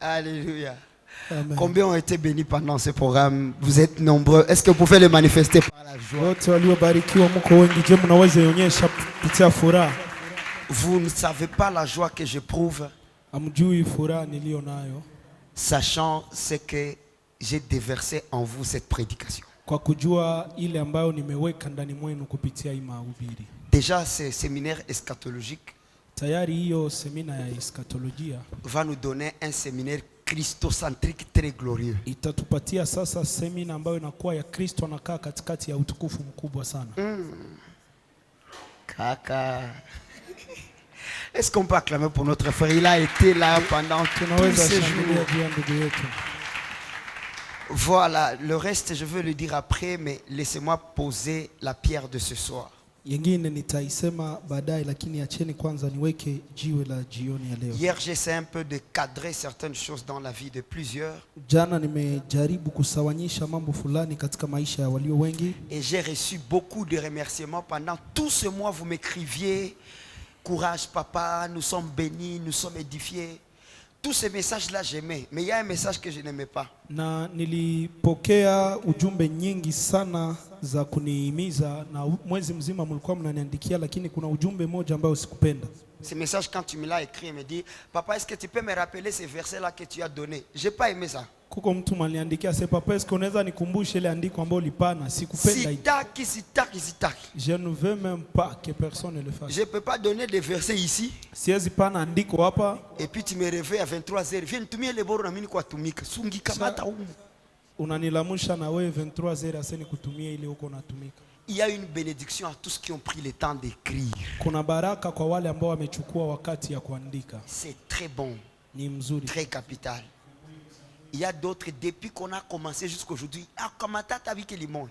Alléluia. Amen. Combien ont été bénis pendant ce programme? Vous êtes nombreux. Est-ce que vous pouvez le manifester par la joie? Wote waliobarikiwa mko wengi, je mnaweza ionyesha kupitia furaha? Vous ne savez pas la joie que j'éprouve, Amjui furaha niliyo nayo sachant ce que j'ai déversé en vous cette prédication. kwa kujua ile ambayo nimeweka ndani mwenu kupitia hii mahubiri. Déjà, ce séminaire eschatologique Tayari hiyo semina ya eskatolojia va nous donner un séminaire christocentrique très glorieux. itatupatia sasa semina ambayo inakuwa ya Kristo anakaa katikati ya utukufu mkubwa sana. Kaka. Est-ce qu'on peut acclamer pour notre frère? Il a été là pendant tous ces jours. Voilà, le reste je veux le dire après, mais laissez-moi poser la pierre de ce soir. Yengine nitaisema baadaye, lakini acheni kwanza niweke jiwe la jioni ya leo. Hier j'essaie un peu de cadrer certaines choses dans la vie de plusieurs. Jana nimejaribu kusawanyisha mambo fulani katika maisha ya walio wengi. Et j'ai reçu beaucoup de remerciements pendant tout ce mois. Vous m'écriviez, courage papa, nous sommes bénis, nous sommes édifiés. Tous ces messages-là j'aimais, mais il y a un message que je n'aimais pas. Na nilipokea ujumbe nyingi sana za kunihimiza, na mwezi mzima mlikuwa mnaniandikia, lakini kuna ujumbe moja ambao sikupenda. Ce message, quand tu me l'as écrit, il me dit, papa, est-ce que tu peux me rappeler ces versets-là que tu as donnés? J'ai pas aimé ça. Kuko mtu maliandikia, "C'est papa, est-ce qu'on unaweza nikumbushe ile andiko ambalo ulipana?" Sikupenda. Sitaki. Je ne veux même pas que personne ne le fasse. Je peux pas donner des versets ici. Siwezi pana andiko hapa. Et puis tu me réveilles à 23h. Viens tumie le boro na mimi kwa tumika. Sungi kamata huko. Unanilamusha na wewe 23h aseni kutumia ile huko unatumika. Il y a une bénédiction à tous qui ont pris le temps d'écrire. Kuna baraka kwa wale ambao wamechukua wakati ya kuandika. C'est très bon. Ni mzuri. Très capital. Il y a d'autres, depuis qu'on a commencé jusqu'à aujourd'hui, ah, comment t'as vu que les mots?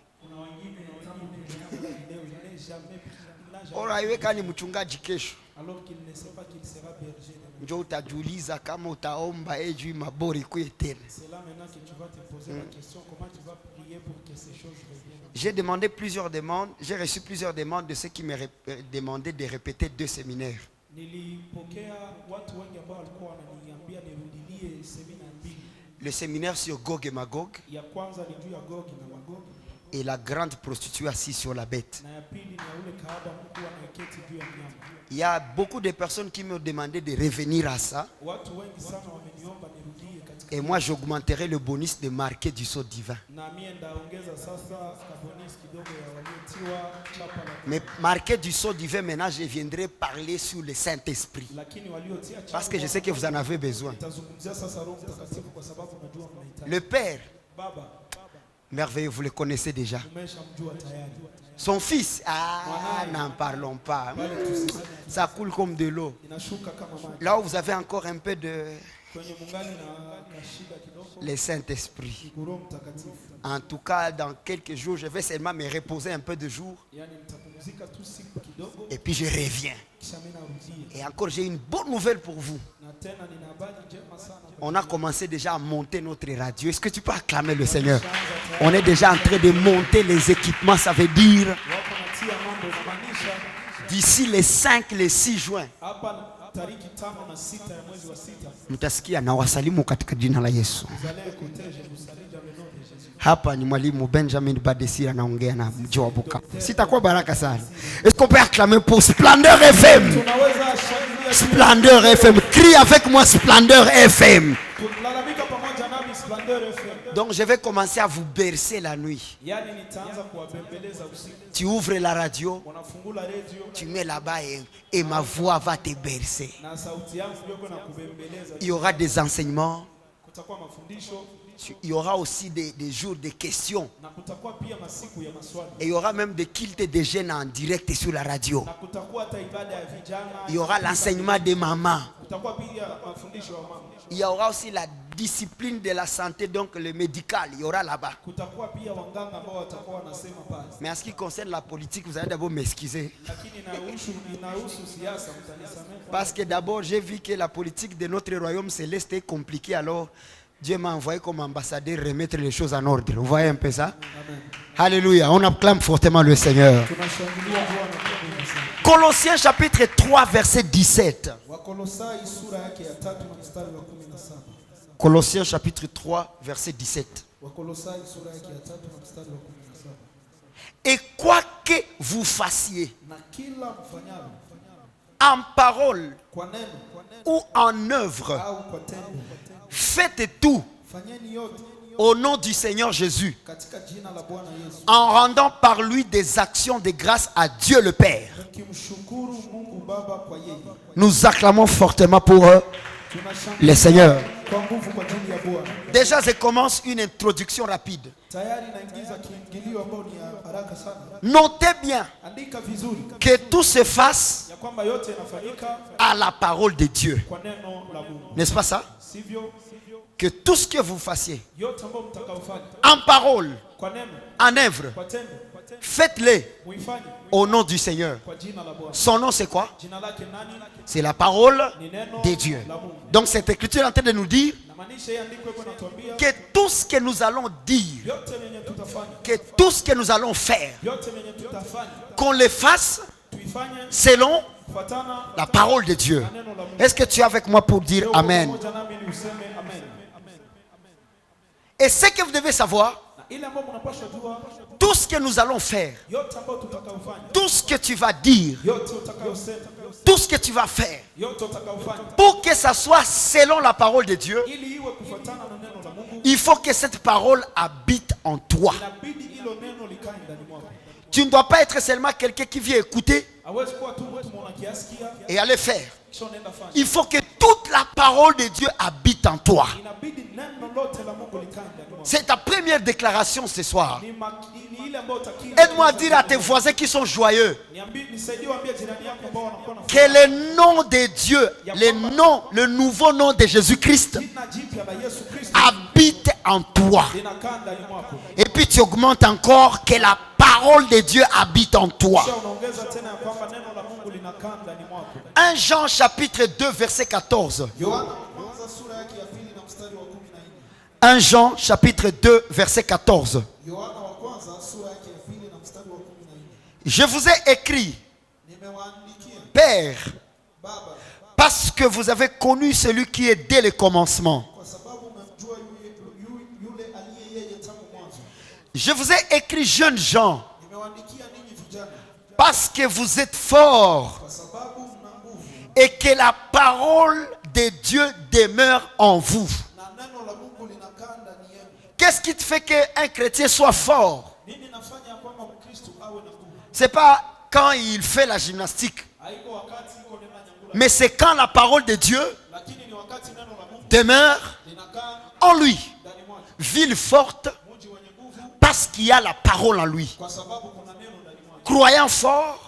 Oraiwe kani mchungaji kesho. Alors qu'il ne sait pas qu'il sera berger. Njoo utajiuliza kama utaomba juu mabori kwetena. C'est là maintenant que tu vas te poser la question, comment tu vas prier pour que ces choses reviennent. J'ai demandé plusieurs demandes, j'ai reçu plusieurs demandes de ceux qui me demandaient de répéter 2 séminaires. Nilipokea watu wengi ambao walikuwa wananiambia nirudilie semina mbili. Le séminaire sur Gog et Magog. Ya kwanza ni juu ya Gog na Magog. Et la grande prostituée assise sur la bête. Na ya pili ni ule kahaba mkuu anayeketi juu ya mnyama. Il y a beaucoup de personnes qui m'ont demandé de revenir à ça. Watu wengi sana wameniomba nirudie katika. Et moi j'augmenterai le bonus de marquer du sceau divin. Na mimi ndaongeza sasa bonus kidogo ya waliotiwa chapa la. Mais marquer du sceau divin, maintenant je viendrai parler sur le Saint-Esprit. Lakini waliotia chapa. Parce que je sais que vous en avez besoin. Nitazungumzia sasa Roho Mtakatifu kwa sababu najua mnahitaji. Le Père, Baba, merveilleux, vous le connaissez déjà. umeshamjua tayari. Son fils, n'en parlons pas. Ça coule comme de l'eau. Inashuka kama maji. Là où vous avez encore un peu de Kwenye mungali na shida kidogo. le Saint-Esprit. Roho Mtakatifu. En tout cas, dans quelques jours, je vais seulement me reposer un peu de jours. Yani nitapumzika tu siku kidogo. Et puis je reviens. Kisha mimi narudie. Et encore, j'ai une bonne nouvelle pour vous. Na tena nina habari njema sana. On a commencé déjà à monter notre radio. Est-ce que tu peux acclamer le Seigneur? On est déjà en train de monter les équipements. Ça veut dire Wako natia mambo inamaanisha d'ici les 5, les 6 juin. hapa tariki 5 na 6 ya mwezi wa 6. Mtasikia na wasalimu katika jina la Yesu. Zalee koteje kusalija le nom de Jésus. Hapa ni mwalimu Benjamin Badesira anaongea na mji wa Bukavu. Sitakuwa baraka sana. Est-ce qu'on peut acclamer pour Splendeur FM? Tunaweza shangilia Splendeur FM. Crie avec moi Splendeur FM. kulalamika pamoja nami Splendeur FM. Donc je vais commencer à vous bercer la nuit. Yani nitaanza kuwabembeleza usiku. Tu ouvres la radio, Unafungula radio tu mets là-bas et ma voix va te bercer. na sauti yangu ndio na kubembeleza. Il y aura des enseignements. Kutakuwa mafundisho Il y aura aussi des jours de questions. na kutakuwa pia masiku ya maswali. Et il y aura même des cultes de jeunes en direct sur la radio. Na kutakuwa hata ibada ya vijana. Il y aura l'enseignement des mamans. Kutakuwa pia mafundisho ya mama. Il y aura aussi la discipline de la santé, donc le médical. Il y aura là-bas. Kutakuwa pia waganga ambao watakuwa wanasema pale. Mais en ce qui concerne la politique, vous allez d'abord m'excuser. Lakini inahusu siasa mtanisamehe. Parce que d'abord, j'ai vu que la politique de notre royaume céleste est compliquée. Alors, Dieu m'a envoyé comme ambassadeur remettre les choses en ordre. Vous voyez un peu ça? Amen. Alléluia. On acclame fortement le Seigneur. Tunashangilia Bwana kwa kweli sana. Colossiens chapitre 3, verset 17. Wakolosai sura yake ya 3 na mstari wa 17. Colossiens chapitre 3, verset 17. Wakolosai sura yake ya 3 na mstari wa 17. Et quoi que vous fassiez, Na kila mfanyalo en parole kwa neno ou en œuvre, au kwa tendo, faites tout fanyeni yote au nom du Seigneur Jésus, katika jina la Bwana Yesu, en rendant par lui des actions de grâce à Dieu le Père. mkimshukuru Mungu Baba kwa yeye. Nous acclamons fortement pour Tunashangilia le Seigneur. kwa nguvu kwa ajili ya Bwana. Déjà, je commence une introduction rapide. Tayari naingiza kiingilio ambao ni ya haraka sana. Notez bien Andika vizuri que tout se fasse ya kwamba yote yanafanyika à la parole de Dieu. kwa neno la Mungu. N'est-ce pas ça? Sivyo? Que tout ce que vous fassiez Yote ambao mtakaofanya en parole, kwa neno, en œuvre, kwa tendo, faites-les muifanye au nom du Seigneur. kwa jina la Bwana. Son nom, c'est quoi? Jina lake nani? C'est la parole Ni neno de Dieu. la Mungu. Donc cette écriture est en train de nous dire Namaanisha hii andiko iko natuambia que tout ce que nous allons dire, yote yenye tutafanya, que tout ce que nous allons faire, yote yenye tutafanya qu'on le fasse tuifanye selon kufuatana la parole de Dieu. na neno la Mungu. Est-ce que tu es avec moi pour dire Leo Amen? pamoja nami ni useme amen. Et ce que vous devez savoir, Na ile ambayo mnapaswa jua, tout ce que nous allons faire, yote ambayo tutakaofanya, tout ce que tu vas dire, yote utakayosema, tout ce que tu vas faire, yote utakaofanya, pour que ça soit selon la parole de Dieu, ili iwe kufuatana na neno la Mungu, il faut que cette parole habite en toi. inabidi hilo neno likae ndani mwako. Tu ne dois pas être seulement quelqu'un qui vient écouter Hawezi kuwa tu mtu mwanasikia et aller faire. kisha unaenda fanya. Il faut que toute la parole de Dieu habite en toi. Inabidi neno lote la Mungu likae ndani mwako. C'est ta première déclaration ce soir. Ni ile ambayo utakiri. Aide-moi à dire à tes voisins qui sont joyeux Nisaidie waambie jirani yako ambao wanakuwa na que le nom de Dieu, le nouveau nom de Jésus-Christ jina jipya la Yesu Kristo habite en toi. linakaa ndani mwako. Et puis tu augmentes encore que la parole de Dieu habite en toi. Kisha unaongeza tena ya kwamba neno la Mungu linakaa ndani mwako. 1 Jean chapitre 2 verset 14. Yohana kwanza sura yake ya 2 na mstari wa 14. 1 Jean chapitre 2 verset 14. Yohana wa kwanza sura yake ya 2 na mstari wa 14. Je vous ai écrit, Nimewaandikia Père, Baba parce que vous avez connu celui qui est dès le commencement. kwa sababu mmemjua yule aliye yeye tangu mwanzo. Je vous ai écrit, jeunes gens, Nimewaandikia ninyi vijana parce que vous êtes forts kwa sababu mna nguvu et que la parole de Dieu demeure en vous. na neno la Mungu linakaa ndani yenu. Qu'est-ce qui te fait qu'un chrétien soit fort? Nini nafanya kwamba Mkristo awe na nguvu? C'est pas quand il fait la gymnastique, Haiko wakati iko nena nyangula, mais c'est quand la parole de Dieu lakini ni wakati neno la Mungu demeure linakaa en lui. ndani mwake. Ville forte Mji wenye nguvu parce qu'il y a la parole en lui. kwa sababu kuna neno ndani mwake. Croyant fort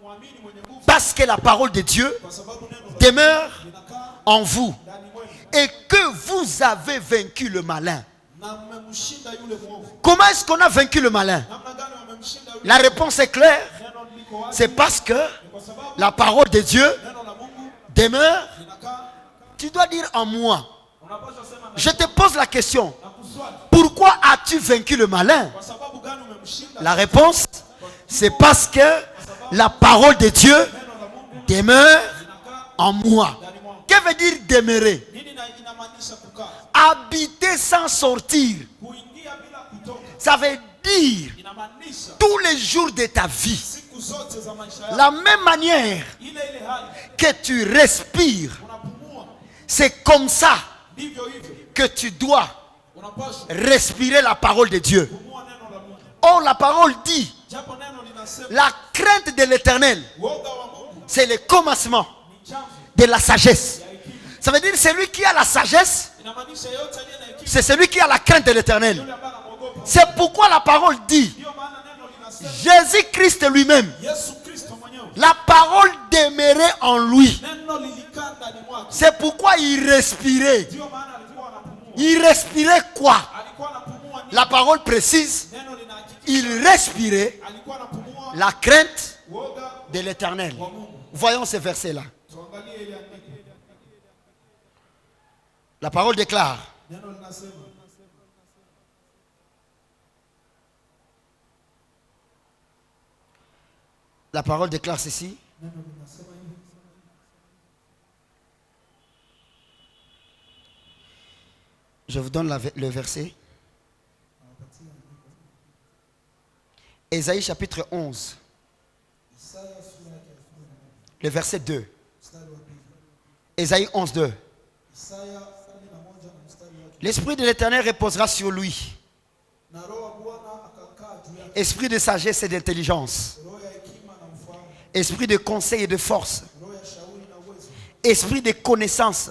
Muamini mwenye nguvu parce que la parole de Dieu kwa sababu neno la demeure linakaa en vous ndani mwenu et que vous avez vaincu le malin. na mmemshinda yule mwovu. Comment est-ce qu'on a vaincu le malin? Namna gani wamemshinda yule? La réponse est claire. Neno liko wazi. C'est parce que Ni kwa sababu la parole de Dieu neno la Mungu demeure. linakaa. Tu dois dire en moi. Unapaswa sema na Je te pose la question. kuswali. Pourquoi as-tu vaincu le malin? Kwa sababu gani umemshinda? La réponse, c'est parce que la parole de Dieu Neno la Mungu demeure linakaa en moi. ndani mwangu. Que veut dire demeurer? Nini inamaanisha kukaa? Habiter sans sortir. Kuingia bila kutoka. Ça veut dire Inamaanisha tous les jours de ta vie. siku zote za maisha yako. La même manière Ile hali que tu respires, unapumua c'est comme ça ndivyo hivyo. que tu dois Unapaswa respirer la parole de Dieu. kupumua neno la Mungu. Or, la parole dit, Japo neno linasema la crainte de l'éternel, woga wa Mungu c'est le commencement ni chanzo de la sagesse. ya hekima. Ça veut dire celui qui a la sagesse, Inamaanisha yote aliye na hekima c'est celui qui a la crainte de l'éternel. yule ambaye anamwogopa. C'est pourquoi la parole dit, Ndio maana neno linasema Jésus-Christ lui-même, Yesu Kristo mwenyewe. la parole demeurait en lui. Neno lilikaa ndani mwake. C'est pourquoi il respirait. Ndio maana alikuwa anapumua. Il respirait quoi? Alikuwa anapumua nini? La parole précise, Neno linahakikisha il respirait alikuwa anapumua la crainte woga de l'éternel. wa Mungu. Voyons ce verset-là. Tuangalie ile andiko. La parole déclare, Neno linasema la parole déclare ceci. neno linasema hivi. 1 Je vous donne le verset. Ésaïe chapitre 11. Le verset 2. Ésaïe 11, 2. L'Esprit de l'Éternel reposera sur lui. Esprit de sagesse et d'intelligence. Esprit de conseil et de force. Esprit de connaissance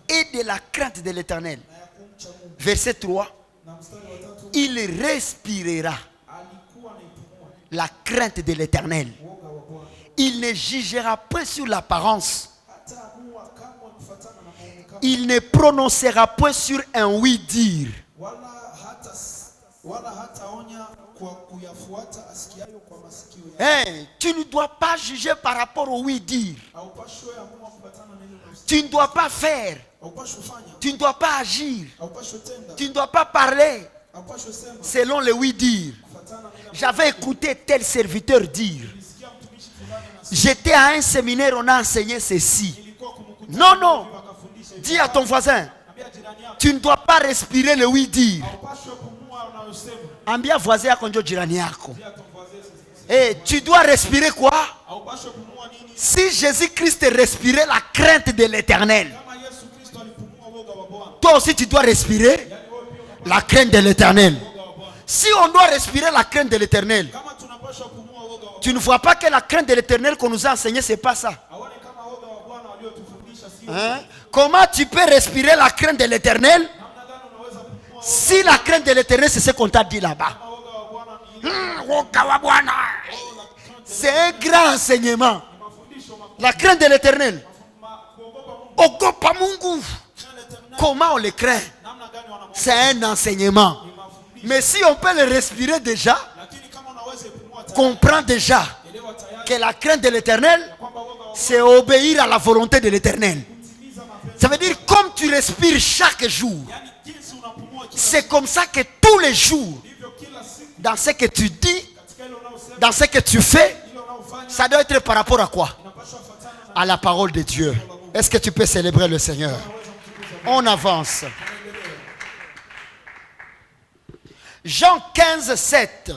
et de la crainte de l'Éternel. Verset 3. Il respirera la crainte de l'Éternel. Il ne jugera point sur l'apparence. Il ne prononcera point sur un oui-dire. Hey, tu ne dois pas juger par rapport au oui-dire. Tu ne dois pas faire. Tu ne dois pas agir. Tu ne dois pas parler selon le oui-dire. J'avais écouté tel serviteur dire. J'étais à un séminaire, on a enseigné ceci. Non, non. Dis à ton voisin, tu ne dois pas respirer le oui-dire. Ambia voisin akonjo jirani yako. Et tu dois respirer quoi? Si Jésus-Christ respirait la crainte de l'Éternel, toi aussi tu dois respirer la crainte de l'Éternel. Si on doit respirer la crainte de l'Éternel, tu ne vois pas que la crainte de l'Éternel qu'on nous a enseigné, c'est pas ça. Hein? Comment tu peux respirer la crainte de l'Éternel si la crainte de l'Éternel, c'est ce qu'on t'a dit là-bas? C'est un grand enseignement. La crainte de l'Éternel. Comment on le craint? C'est un enseignement. Mais si on peut le respirer déjà, comprends déjà que la crainte de l'Éternel, c'est obéir à la volonté de l'Éternel. Ça veut dire comme tu respires chaque jour, c'est comme ça que tous les jours, dans ce que tu dis, dans ce que tu fais, ça doit être par rapport à quoi? À la parole de Dieu. Est-ce que tu peux célébrer le Seigneur? On avance. Jean 15, 7.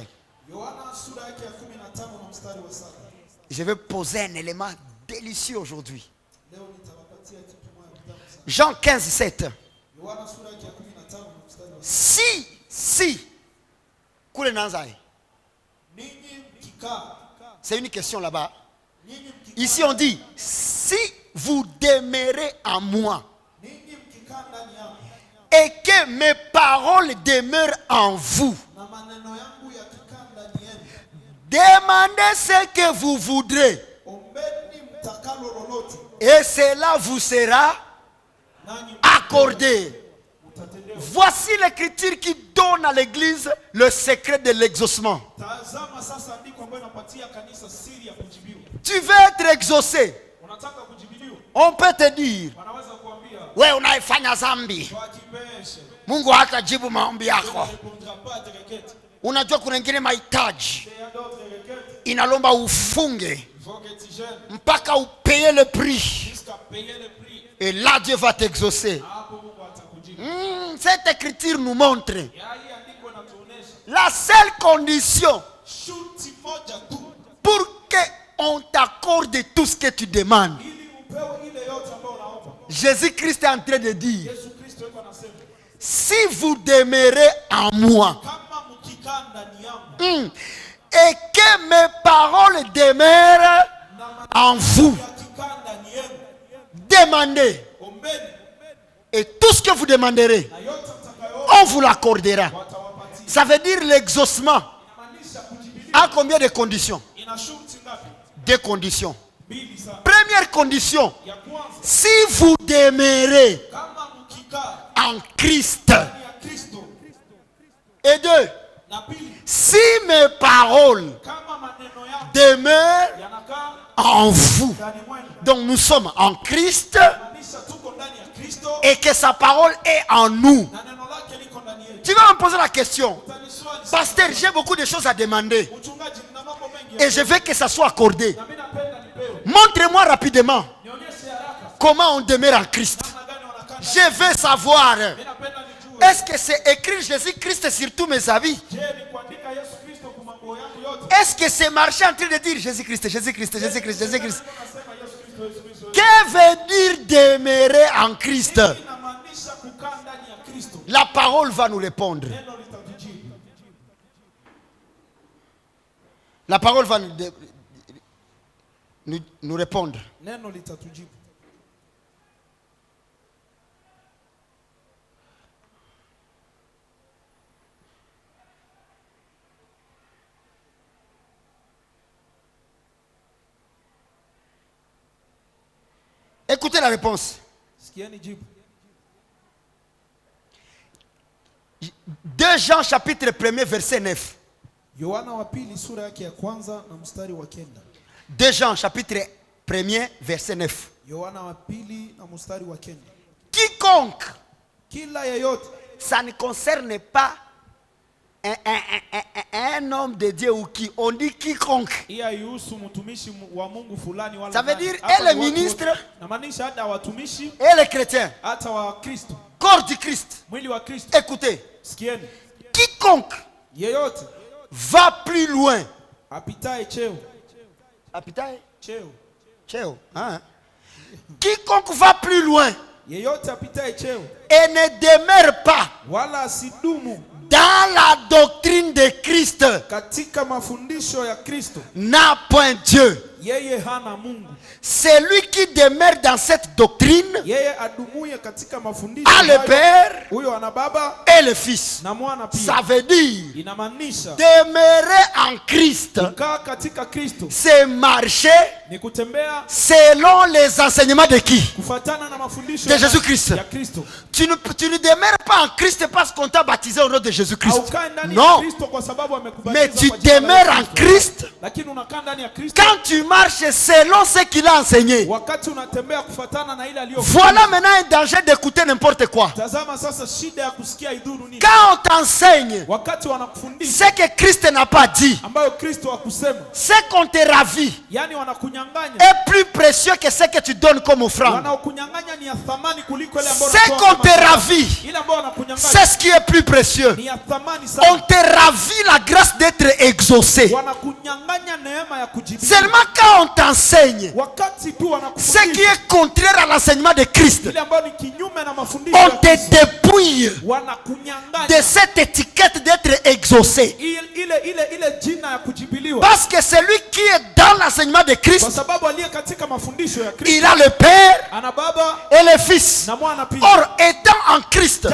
Je vais poser un élément délicieux aujourd'hui. Jean 15, 7. Si, c'est une question là-bas. Ici on dit, si vous demeurez en moi et que mes paroles demeurent en vous, demandez ce que vous voudrez et cela vous sera accordé. Voici l'écriture qui donne à l'église le secret de l'exaucement. Tu veux être exaucé. On peut te dire, wewe unaifanya zambi, Mungu hatajibu maombi yako. Unajua kuna wengine mahitaji inalomba ufunge mpaka upaye le prix. Et là Dieu va t'exaucer. Cette écriture nous montre la seule condition pour qu'on t'accorde tout ce que tu demandes. Jésus-Christ est en train de dire, si vous demeurez en moi et que mes paroles demeurent en vous, demandez. Et tout ce que vous demanderez, on vous l'accordera. Ça veut dire l'exaucement. À combien de conditions? Deux conditions. Première condition, si vous demeurez en Christ. Et deux, si mes paroles demeurent en vous. Donc nous sommes en Christ et que sa parole est en nous. Tu vas me poser la question, pasteur, j'ai beaucoup de choses à demander et je veux que ça soit accordé. Montrez-moi rapidement comment on demeure en Christ. Je veux savoir. Est-ce que c'est écrire Jésus-Christ sur tous mes habits? Est-ce que c'est marcher en train de dire Jésus-Christ, Jésus-Christ, Jésus-Christ, Jésus-Christ? Que veut dire demeurer en Christ? La parole va nous répondre. La parole va nous répondre. Écoutez la réponse. 2 Jean chapitre 1 verset 9. 2 Jean chapitre 1 verset 9. Quiconque, ça ne concerne pas un homme de Dieu ou qui, on dit quiconque. Ça veut dire et le ministre et les chrétiens, corps du Christ. Écoutez, quiconque va plus loin. Quiconque va plus loin et ne demeure pas dans la doctrine de Christ n'a point Dieu. Celui qui demeure dans cette doctrine a le Père et le Fils. Ça veut dire demeurer en Christ, c'est marcher selon les enseignements de qui? De Jésus-Christ. Tu ne demeures pas en Christ parce qu'on t'a baptisé au nom de Jésus-Christ. Non. Mais tu demeures en Christ quand tu marches selon ce qu'il a enseigné. Voilà maintenant un danger d'écouter n'importe quoi. Quand on t'enseigne ce que Christ n'a pas dit, ce qu'on te ravit est plus précieux que ce que tu donnes comme offrande. Ce qu'on te ravit, c'est ce qui est plus précieux. On te ravit la grâce d'être exaucé. Seulement quand on t'enseigne ce qui est contraire à l'enseignement de Christ, on te dépouille de cette étiquette d'être exaucé. Parce que celui qui est dans l'enseignement de Christ, il a le Père et le Fils. Or, étant en Christ,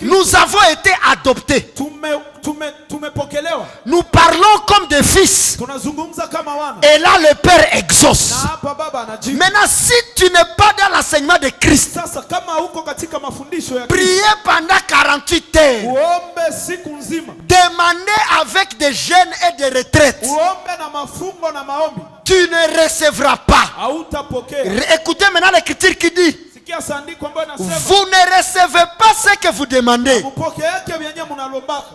nous avons été adoptés. Nous parlons comme des fils. Et là, le Père exauce. Maintenant, si tu n'es pas dans l'enseignement de Christ, priez pendant 48 heures. Demandez avec des jeûnes et des retraites. Tu ne recevras pas. Écoutez maintenant l'écriture qui dit: vous ne recevez pas ce que vous demandez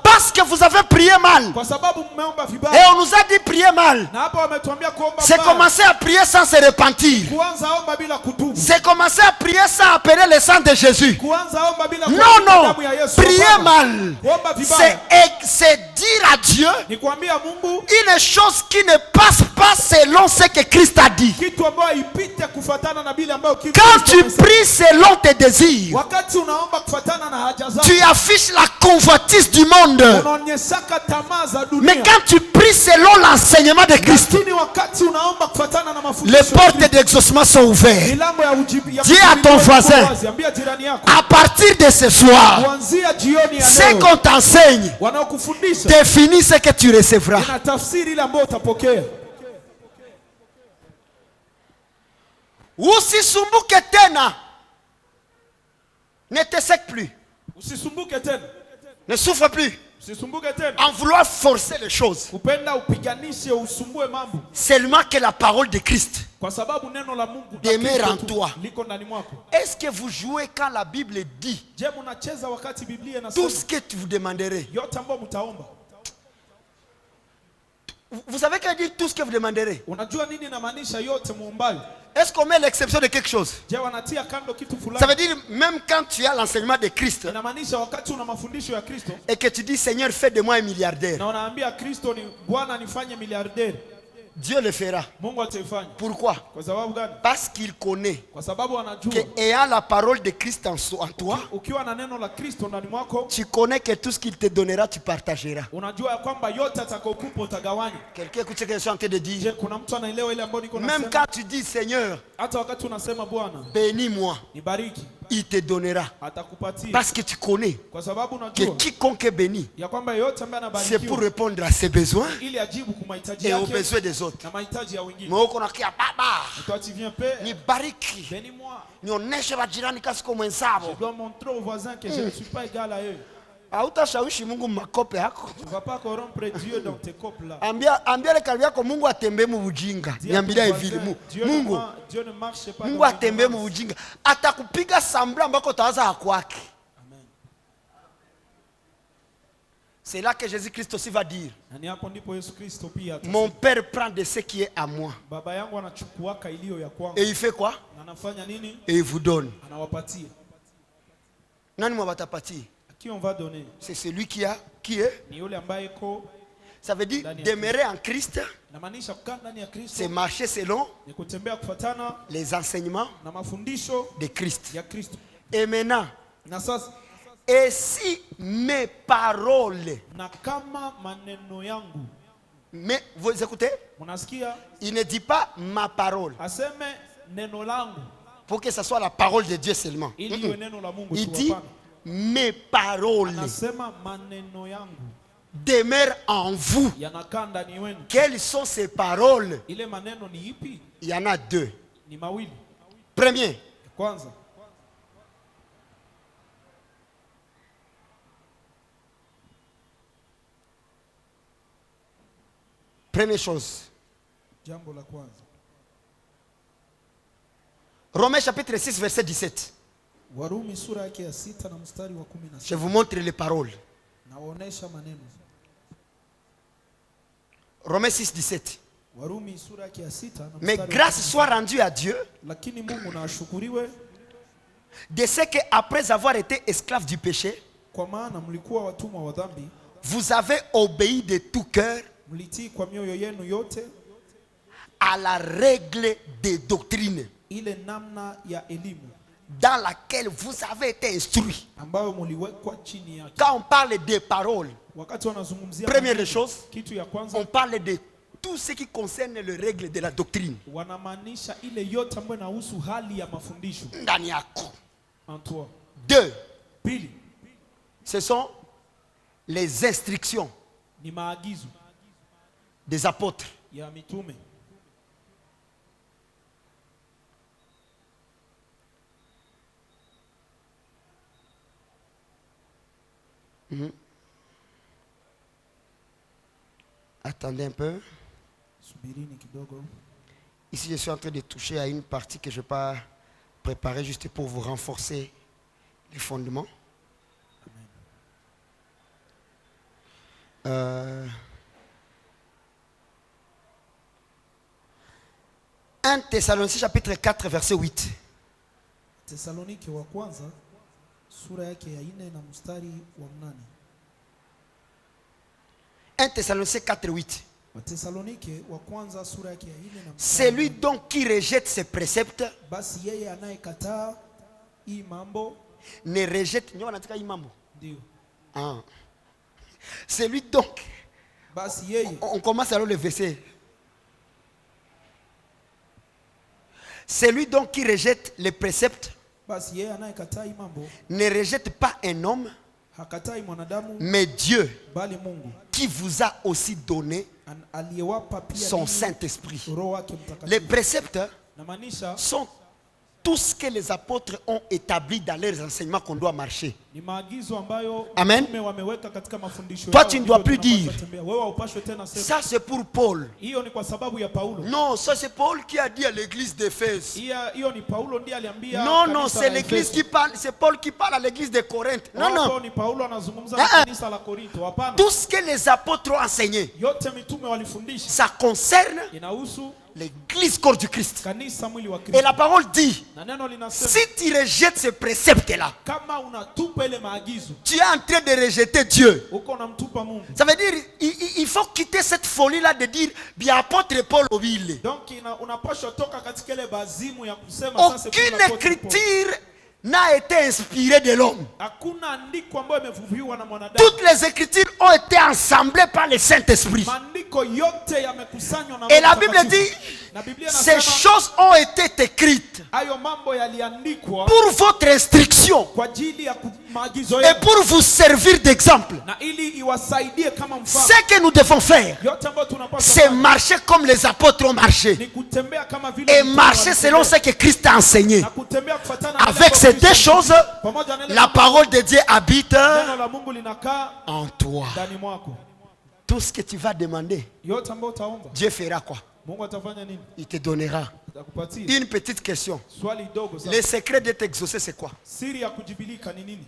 parce que vous avez prié mal. Et on nous a dit prier mal. C'est commencer à prier sans se repentir. C'est commencer à prier sans appeler le sang de Jésus. Non, non. Prier mal, c'est dire à Dieu une chose qui ne passe pas selon ce que Christ a dit. Quand tu pries selon tes désirs, tu affiches la convoitise du monde. Mais quand tu pries selon l'enseignement de Christ, les portes d'exaucement sont ouvertes. Dis à ton voisin, à partir de ce soir, ce qu'on t'enseigne définit ce que tu recevras. Usisumbuke tena. Ne te sec plus. Ne souffre plus. En vouloir forcer les choses. Seulement que la parole de Christ demeure en toi. Est-ce que vous jouez quand la Bible dit tout ce que vous demanderez? Vous savez qu'elle dit tout ce que vous demanderez. Est-ce qu'on met l'exception de quelque chose? Je wanatia kando kitu fulani. Ça veut dire même quand tu as l'enseignement de Christ Inamaanisha wakati una mafundisho ya Kristo et que tu dis Seigneur fais de moi un milliardaire, na unaambia Kristo ni Bwana nifanye miliarderi, Dieu le fera. Mungu ataifanya. Pourquoi? Kwa sababu gani? Parce qu'il connaît Kwa sababu anajua que ayant la parole de Christ en toi, ukiwa na neno la Kristo ndani mwako, tu connais que tout ce qu'il te donnera tu partageras. unajua ya kwamba yote atakayokupa utagawanya. Quelqu'un écoute ce que je suis en train de Je, dire? kuna mtu anaelewa ile ambayo niko Même nasema? quand tu dis Seigneur Hata wakati unasema Bwana bénis-moi, nibariki, il te donnera. atakupatia. Parce que tu connais Kwa sababu que unajua quiconque est béni, ya kwamba yote ambaye c'est pour anabarikiwa répondre à ses besoins ili ajibu kwa mahitaji et aux yake besoins des autres. na mahitaji ya wengine. Mais ukonakia baba Toi tu viens paix, nibariki, bénis-moi. nionyeshe majirani kasiko Je mwenzabo. dois montrer aux voisins que je ne suis pas égal à eux. Hautashawishi Mungu makope yako. Tu ne vas pas corrompre Dieu dans tes copes là. Ambia ile karibu yako Mungu atembee mu ujinga. Dis à ton Niambilia voisin, hivi Dieu, Mungu Dieu ne marche pas Mungu dans atembee mu l'ignorance. ujinga. Atakupiga sambla ambako utawaza hakwake. Amen. C'est là que Jésus-Christ aussi va dire, Na ni hapo ndipo Yesu Kristo pia atasema, mon Père prend de ce qui est à moi. Baba yangu anachukuaka iliyo ya kwangu. Et il fait quoi? Na anafanya nini? Et il vous donne. Anawapatia. Nani mwabatapatia? À qui on va donner? C'est celui qui est. Ni yule ambaye iko, Ça veut dire demeurer en Christ, inamaanisha kukaa ndani ya Kristo. c'est marcher selon Ni kutembea kufuatana les enseignements na mafundisho de Christ. ya Kristo. Et maintenant, Na sasa, et si mes paroles, na kama maneno yangu, mais vous écoutez, mnasikia? il ne dit pas ma parole, Aseme neno langu pour que ce soit la parole de Dieu seulement. ili iwe neno la Mungu Il tu, dit hapana. mes paroles Anasema maneno yangu demeurent en vous. yanakaa ndani wenu. Quelles sont ces paroles? Ile maneno ni ipi? Il y en a deux. Ni mawili. Premier, Kwanza, première chose, jambo la kwanza, Romains chapitre 6 verset 17. Warumi sura yake ya 6 na mstari wa 16. Je vous montre les paroles. Naonesha maneno. Romains 6, 17. Warumi sura yake ya 6 na Mais mstari wa grâce 16. soit rendue à Dieu Lakini Mungu na ashukuriwe de ce que après avoir été esclave du péché, kwa maana mlikuwa watumwa wa dhambi, vous avez obéi de tout cœur mlitii kwa mioyo yenu yote à la règle des doctrines ile namna ya elimu dans laquelle vous avez été instruits. ambayo mliwekwa chini yake. Quand on parle des paroles, Wakati wanazungumzia première maneno, chose, kitu ya kwanza on parle de tout ce qui concerne les règles de la doctrine. wanamaanisha ile yote ambayo inahusu hali ya mafundisho Ndani yako. en toi. Deux, Pili ce sont les instructions ni maagizo des apôtres. ya mitume. Attendez un peu. Subirini kidogo. Ici, je suis en train de toucher à une partie que je n'ai pas préparée juste pour vous renforcer les fondements. Amen. 1 Thessaloniciens chapitre 4 verset 8. Tesalonike wa kwanza sura yake ya 4 na mstari wa 8. 1 Thessaloniciens 4 8. Watesalonike wa kwanza sura yake ya 4 na mstari. Celui donc qui rejette ses préceptes Basi yeye anayekataa hii mambo ne rejette. Ndio wanatika hii mambo. ndio. Ah. Celui donc. Basi yeye On commence alors le verset. Celui donc qui rejette les préceptes basi yeye anayekataa hii mambo ne rejette pas un homme, hakatai mwanadamu mais Dieu bali Mungu qui vous a aussi donné aliyewapa pia son ninyi Saint-Esprit. Roho wake Les Mtakatifu. préceptes Namaanisha sont tout ce que les apôtres ont établi dans leurs enseignements qu'on doit marcher. ni maagizo ambayo Amen. mitume wameweka katika mafundisho Toi, yao, tu ne ndivyo dois plus tunapaswa dire. tembea. Wewe haupaswi tena sema. Ça c'est pour Paul. Hiyo ni kwa sababu ya Paulo. Non, ça c'est Paul qui a dit à l'église d'Éphèse. Hiyo ni Paulo ndiye aliambia Non, non, kanisa c'est la l'église Efeso. qui parle, c'est Paul qui parle à l'église de Corinthe. Non, Hapo non. ni Paulo anazungumza Ah, na ah. kanisa la Korinto. Hapana. Tout ce que les apôtres ont enseigné, Yote mitume walifundisha ça concerne inahusu L'église corps du Christ. Kanisa mwili wa Et Kristo. la parole dit, Na neno linasema si tu rejettes ces préceptes-là, kama unatupa ile maagizo, tu es en train de rejeter Dieu. uko unamtupa Mungu. Ça veut dire, il faut quitter cette folie-là de dire, bien apôtre Paul au ville. Donc unapaswa toka katika ile bazimu ya kusema sasa Aucune kuna kote écriture n'a été inspirée de l'homme. hakuna andiko ambayo imevuviwa na mwanadamu. Toutes les écritures ont été assemblées par le Saint-Esprit. Maandiko yote yamekusanywa na Et la Mungu Bible Mtakatifu. dit, Na Biblia ces inasema choses ont été écrites hayo mambo yaliandikwa pour votre instruction kwa ajili ya maagizo et yenu pour vous servir d'exemple. na ili iwasaidie kama mfano. Ce que nous devons faire, Yote ambayo tunapaswa c'est kufanya marcher comme les apôtres ont marché ni kutembea kama vile et mitume marcher selon walitembea. ce que Christ a enseigné. Na kutembea kufuatana na Avec neno ces la deux Kristo. choses, Pamoja na ile la parole de Dieu habite neno la Mungu linakaa en toi. ndani mwako. Tout ce que tu vas demander, Yote ambayo utaomba Dieu fera quoi? Mungu atafanya nini? Il te donnera. Atakupatia. Une petite question. Swali dogo sana. Le secret d'être exaucé, c'est quoi? Siri ya kujibilika ni nini?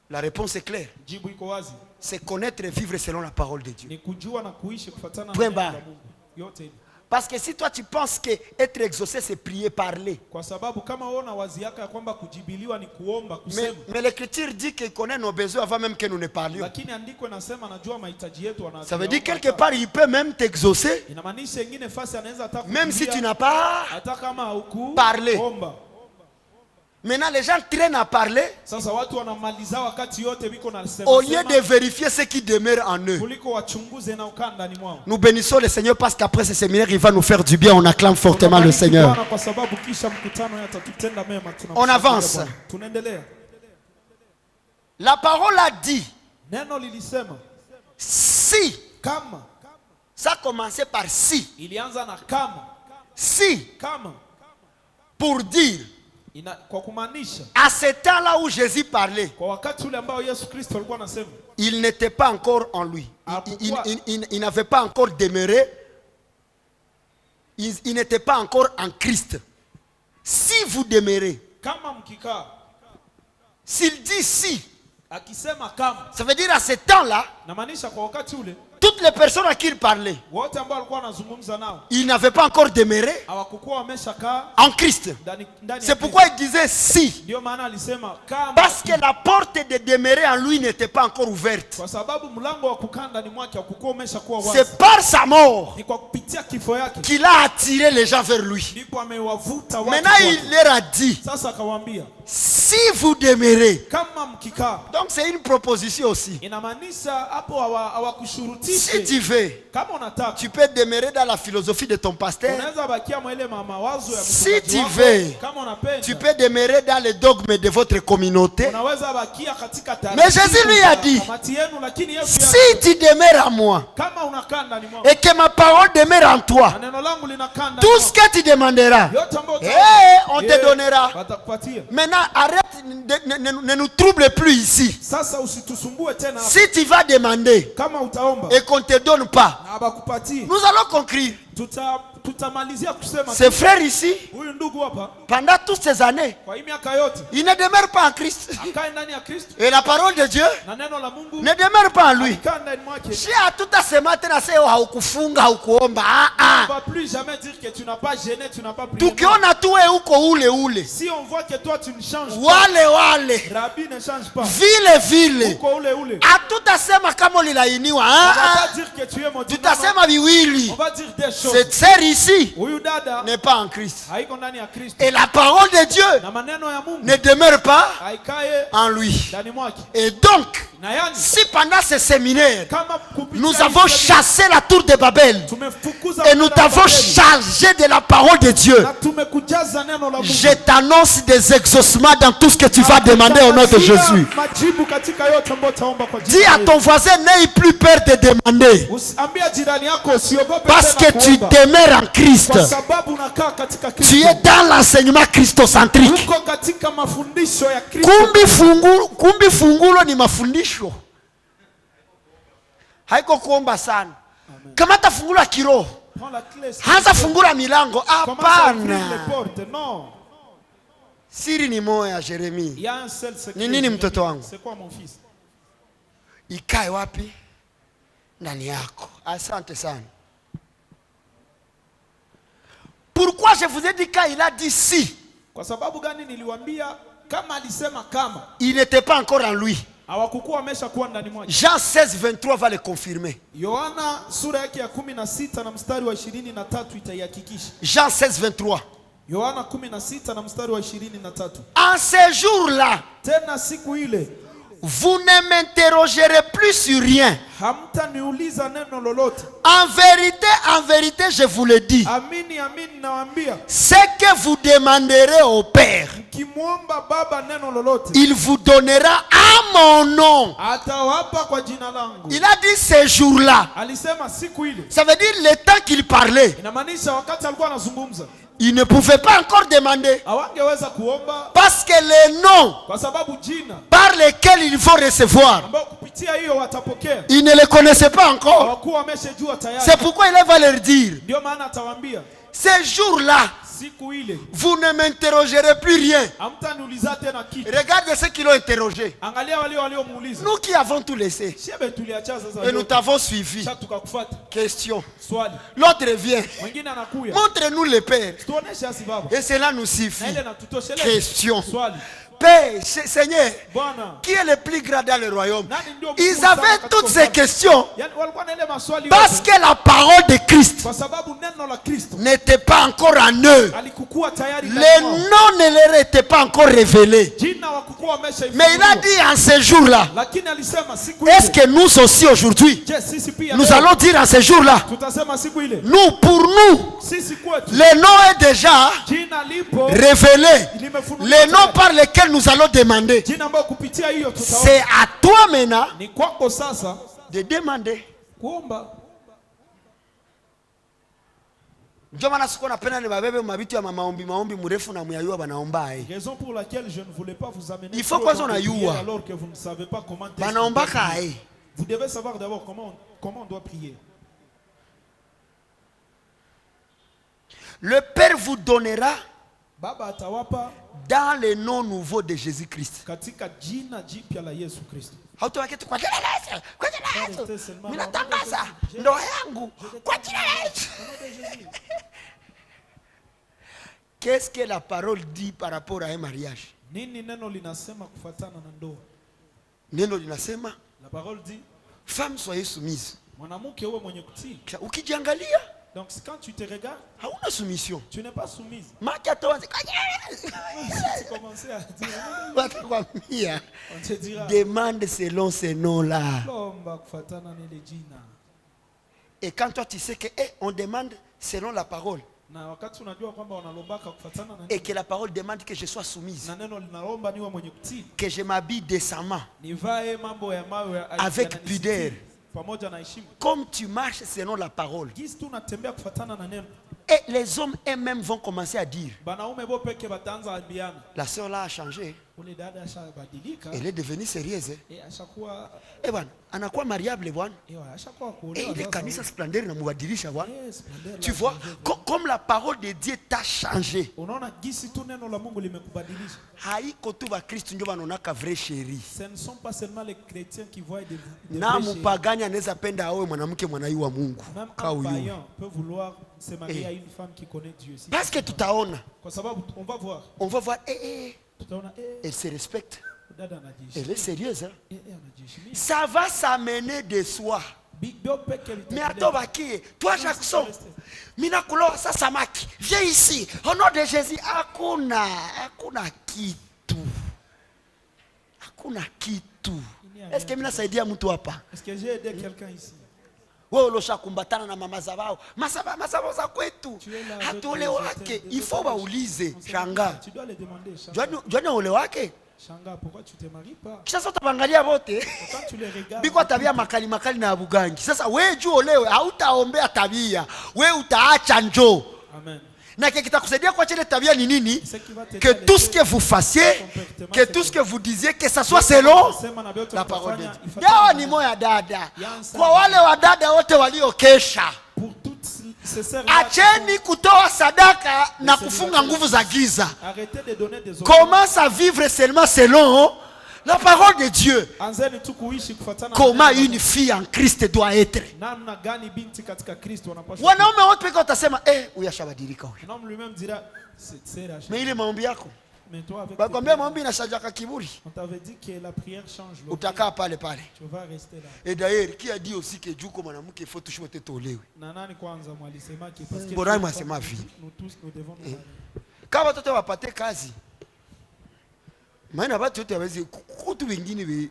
La réponse est claire. Jibu iko wazi. C'est connaître et vivre selon la parole de Dieu. Ni kujua na kuishi kufuatana na Point neno la barre. Mungu. Yote hili. Parce que si toi tu penses que être exaucé c'est prier, parler, Kwa sababu kama wewe una wazi yako ya kwamba kujibiliwa ni kuomba, mais, kusema. mais l'écriture dit qu'il connaît nos besoins avant même que nous ne parlions. Lakini andiko nasema najua mahitaji yetu wana. Ça veut dire quelque part il peut même t'exaucer, Inamaanisha ingine fasi anaweza hata même si tu kukulia, n'as pas. hata kama huku parler. omba. Maintenant les gens traînent à parler Sasa watu wanamaliza wakati yote biko na sema. au lieu de vérifier ce qui demeure en eux. Kuliko wachunguze na ukaa ndani mwao. Nous bénissons le Seigneur parce qu'après ce séminaire il va nous faire du bien. On acclame fortement le Seigneur. Kwa sababu kisha mkutano yatatutenda mema. On avance. Tunaendelea. La parole a dit, Neno lilisema si, kama, ça a commencé par si, ilianza na kama, si, kama pour dire, kwa kumaanisha à ce temps-là où Jésus parlait, kwa wakati ule ambao Yesu Kristo alikuwa anasema il n'était pas encore en lui. Il n'avait pas encore demeuré. Il n'était pas encore en Christ. Si vous demeurez, kama mkikaa, s'il dit si, akisema kama, ça veut dire à ce temps-là, namaanisha kwa wakati ule toutes les personnes à qui il parlait, wote ambao walikuwa wanazungumza nao ils n'avaient pas encore demeuré hawakuwa wameshakaa en Christ. ndani ya C'est pourquoi il disait si. ndio maana alisema kama, Parce que la porte de demeurer en lui n'était pas encore ouverte. kwa sababu mlango wa kukaa ndani mwake hakukuwa umeshakuwa wazi. C'est par sa mort Ni kwa kupitia kifo yake qu'il a attiré les gens vers lui. ndipo amewavuta watu Maintenant, kwake. il leur a dit, Sasa akawaambia si vous demeurez. kama mkikaa, Donc c'est une proposition aussi. inamaanisha hapo hawakushurutishe. Si tu veux, Kama unataka tu peux demeurer dans la philosophie de ton pasteur. unaweza bakia mwa ile mawazo ya Si mchungaji tu wako. veux, Kama unapenda tu peux demeurer dans les dogmes de votre communauté. unaweza bakia katika Mais Jésus lui a dit, kamati yenu, lakini Yesu si tu demeures en moi kama unakaa ndani mwako et que ma parole demeure en toi, na neno langu linakaa ndani tout ce que tu demanderas, yote ambayo on te donnera. watakupatia. Maintenant, arrête, ne nous trouble plus ici. Sasa usitusumbue tena hapa. Si tu vas demander Kama utaomba et qu'on ne te donne pas, na abakupatie, nous allons conclure. tutamalizia kusema Ces frères ici, huyu ndugu hapa pendant toutes ces années, kwa hii miaka yote ils ne demeurent pas en Christ. akae ndani ya Kristo Et la parole de Dieu na neno la Mungu ne demeure pas en lui. akae ndani mwake. Si hatutasema tena sasa haukufunga haukuomba, On va plus jamais dire que tu n'as pas gêné, tu n'as pas prié. tukiona tu wewe uko ule ule, Si on voit que toi tu ne changes pas, wale Rabbi ne change pas, vile uko ule ule, hatutasema kama ulilainiwa. on va pas dire que tu es maudit. Tutasema viwili. On va dire des choses. Cette sœur ici Huyu dada n'est pas en Christ. haiko ndani ya Kristo Et la parole de Dieu na maneno ya Mungu ne demeure pas haikae en lui. ndani mwake. Et donc, Na yani si pendant ce séminaire, kama kupitia nous hii avons semina, chassé la tour de Babel tumefukuza et nous mwana wa t'avons Babeli, chargé de la parole de Dieu, na tumekujaza neno la Mungu. je t'annonce des exaucements dans tout ce que tu vas demander au nom de Jésus. Majibu katika yote ambayo utaomba kwa Dis jina à la ton voisin, n'aie plus peur de demander. Ambia jirani yako usiogope Parce tena que tu kuomba. demeures en Christ. Kwa sababu unakaa katika Tu Kristo. es dans l'enseignement christocentrique. Uko katika mafundisho ya Kristo. Kumbi fungulo ni mafundisho. Haiko kuomba sana. Kamata fungulo ya kiroho. Prends la clé. Hanza fungula milango. Commence à ouvrir les Hapana. portes. Non. Siri ni moya Jeremie. Il y a un seul secret. Ni nini mtoto wangu? C'est quoi mon fils? Ikae wapi? Ndani yako. Asante sana. je vous ai dit quand il a dit si, Kwa sababu gani niliwaambia kama alisema kama il n'était pas encore en lui. hawakukuwa wameshakuwa ndani mwake. Jean 16, 23 va le confirmer. Yohana sura yake ya 16 na mstari wa 23 itaihakikisha. Jean 16, 23. Yohana 16 na mstari wa 23. En ce jour-là, Tena siku ile vous ne m'interrogerez plus sur rien. hamtaniuliza neno lolote. En vérité, je vous le dis. Amini amini nawaambia, Ce que vous demanderez au Père, mkimwomba Baba neno lolote, il vous donnera à mon nom. atawapa kwa jina langu. Il a dit ce jour-là. Alisema siku ile. Ça veut dire le temps qu'il parlait. Inamaanisha wakati alikuwa anazungumza, Il ne pouvait pas encore demander. hawangeweza kuomba Parce que les noms kwa sababu jina par lesquels ils vont recevoir, ambao kupitia hiyo watapokea ils ne les connaissaient pas encore. hawakuwa wameshajua tayari. C'est pourquoi il va leur dire, Ndio maana atawaambia ce jour-là, siku ile vous ne m'interrogerez plus rien. hamtaniuliza tena kitu. Regarde ceux qui l'ont interrogé. Angalia wale waliomuuliza. Nous qui avons tout laissé Shebe tuliacha sasa et nous yote. t'avons suivi. Kisha tukakufuata. Question. Swali. L'autre vient. Mwingine anakuya. Montre-nous le Père. Tuoneshe asi baba. Et cela nous Na suffit. ile natutosheleza. Question. Swali. Père, Seigneur, Bwana. qui est le plus grand dans le royaume? Nani ndio mkuu Ils sana avaient katika toutes ces ufalme? questions Yaani walikuwa na ile maswali parce yote. que la parole de Christ Kwa sababu neno la Kristo n'était pas encore en eux. alikukua tayari Les ndani mwao. noms ne leur étaient pas encore révélés. Jina wakukuwa wameshaifunua. Mais il a dit en ce jour-là, Lakini alisema siku est-ce ile. que nous aussi aujourd'hui, Je sisi pia nous leo allons dire en ce jour-là, tutasema siku ile. nous, pour nous, Sisi kwetu le nom est déjà jina lipo révélé. limefunuliwa. Les noms tayari. par lesquels nous allons demander. Jina ambayo kupitia hiyo tutaona. C'est à toi maintenant Ni kwako sasa de demander. kuomba. Ndio maana siko napenda ni babebe mabitu ya maombi mrefu na muyayua banaomba. Raison pour laquelle je ne voulais pas vous amener Il faut trop kwanza dans les unayua. prières alors que vous ne savez pas comment est-ce qu'on Banaomba doit prier. kae. Vous devez savoir d'abord comment on doit prier. Le Père vous donnera Baba atawapa dans le nom nouveau de Jésus-Christ. katika jina jipya la Yesu Kristo. Hautawake tu kwa jina la Yesu. Kwa jina la Yesu. Mimi natangaza ndoa yangu kwa jina la Yesu. Qu'est-ce que la parole dit par rapport à un mariage? Nini neno linasema kufuatana na ndoa? Neno linasema, La parole dit femme soyez soumise. mwanamke uwe mwenye kutii. Ukijiangalia Donc quand tu te regardes, hauna soumission. tu n'es pas soumise. Maki ataanza kwa jina la Yesu. Si tu commences à dire, Watakwambia on te dira demande selon ces noms-là. lomba kufuatana na ile jina. Et quand toi tu sais que on demande selon la parole Na wakati unajua kwamba wanalombaka kufuatana na et que la parole demande que je sois soumise, na neno linalomba niwe mwenye kutii, que je m'habille décemment, nivae mambo ya mawe Avec yananisitiri, pudeur. pamoja na heshima. comme tu marches selon la parole. Gisi tu unatembea kufuatana na neno, Et les hommes eux-mêmes vont commencer à dire, banaume bo peke bataanza ambiana, la sœur là a changé, ule dada ashabadilika, elle est devenue sérieuse. ashakuwa Eh bwana, anakuwa mariable bwana. ashakuwa Et kuolewa ile sasa. kanisa splendeur inamubadilisha bwana. Yes, splendeur Tu la vois, Jésus. comme la parole de Dieu t'a changé. Unaona gisi tu neno la Mungu limekubadilisha. Haiko tu ba Kristo ndio wanaonaka vrai chéri. Ce ne sont pas seulement les chrétiens qui voient des Na vrais chéris. mupagani anaweza penda awe mwanamke mwanaiwa Mungu. Même Ka un huyu. païen peut vouloir se marier Eh. à une femme qui connaît Dieu. Si Parce que tutaona, kwa sababu on va voir, on va voir, tutaona elle se respecte. dada Elle anajiheshimu. est sérieuse. Hein? Anajiheshimu. Ça va s'amener de soi. Bio peke Mais litapeleka. attends, Baki, toi Jackson, mina kuloa sa samaki. Viens ici, au nom de Jésus. Hakuna kitu. Hakuna kitu. Est-ce que mina saidia mtu hapa? Est-ce que j'ai aidé quelqu'un ici? Wewe ulosha kumbatana na mama zabao. Mazabao za kwetu. Tu es là avec Hata ule les wake, hôtels, il faut des waulize. hôtels. Shanga. Tu dois les demander. Shanga, Jwani ule wake? Shanga, pourquoi tu te maries pas? Kisha sasa utabangalia wote. Quand tu les regardes, Biko tabia makali na abugangi. Sasa wewe juu olewe hautaombea tabia. Wewe utaacha njoo. amen. Na kitakusaidia kuacha ile tabia ni nini? Ce qui va te Que tout ce que vous fassiez, que tout ce que vous disiez, que ça soit selon la parole de Dieu. Dawa ni moya dada. Kwa wale wadada wote waliokesha, pour toutes ces sœurs, acheni kutoa sadaka na kufunga nguvu za giza. arrêtez de donner des offrandes. Commence à vivre seulement selon La parole de Dieu. Anzeni tu kuishi kufuatana na Comment neno la une fille en Christ doit être. namna gani binti katika Kristo wanapaswa. Wanaume wote pekee watasema huyu ashabadilika huyu. L'homme lui-même dira c'est rachat. Mais ile maombi yako. Mais toi avec Bakwambia maombi inashajaka kiburi. on t'avait dit que la prière change l'homme. Utakaa pale pale. Tu vas rester là. Et d'ailleurs, qui a dit aussi que Dieu comme mwanamke il faut toucher wote tolewe. Na nani kwanza mwalisema ki parce que Bora mwasema vile. nous tous nous devons nous marier. Kama watoto wapate kazi. Maana watu wote hawezi kutu wengine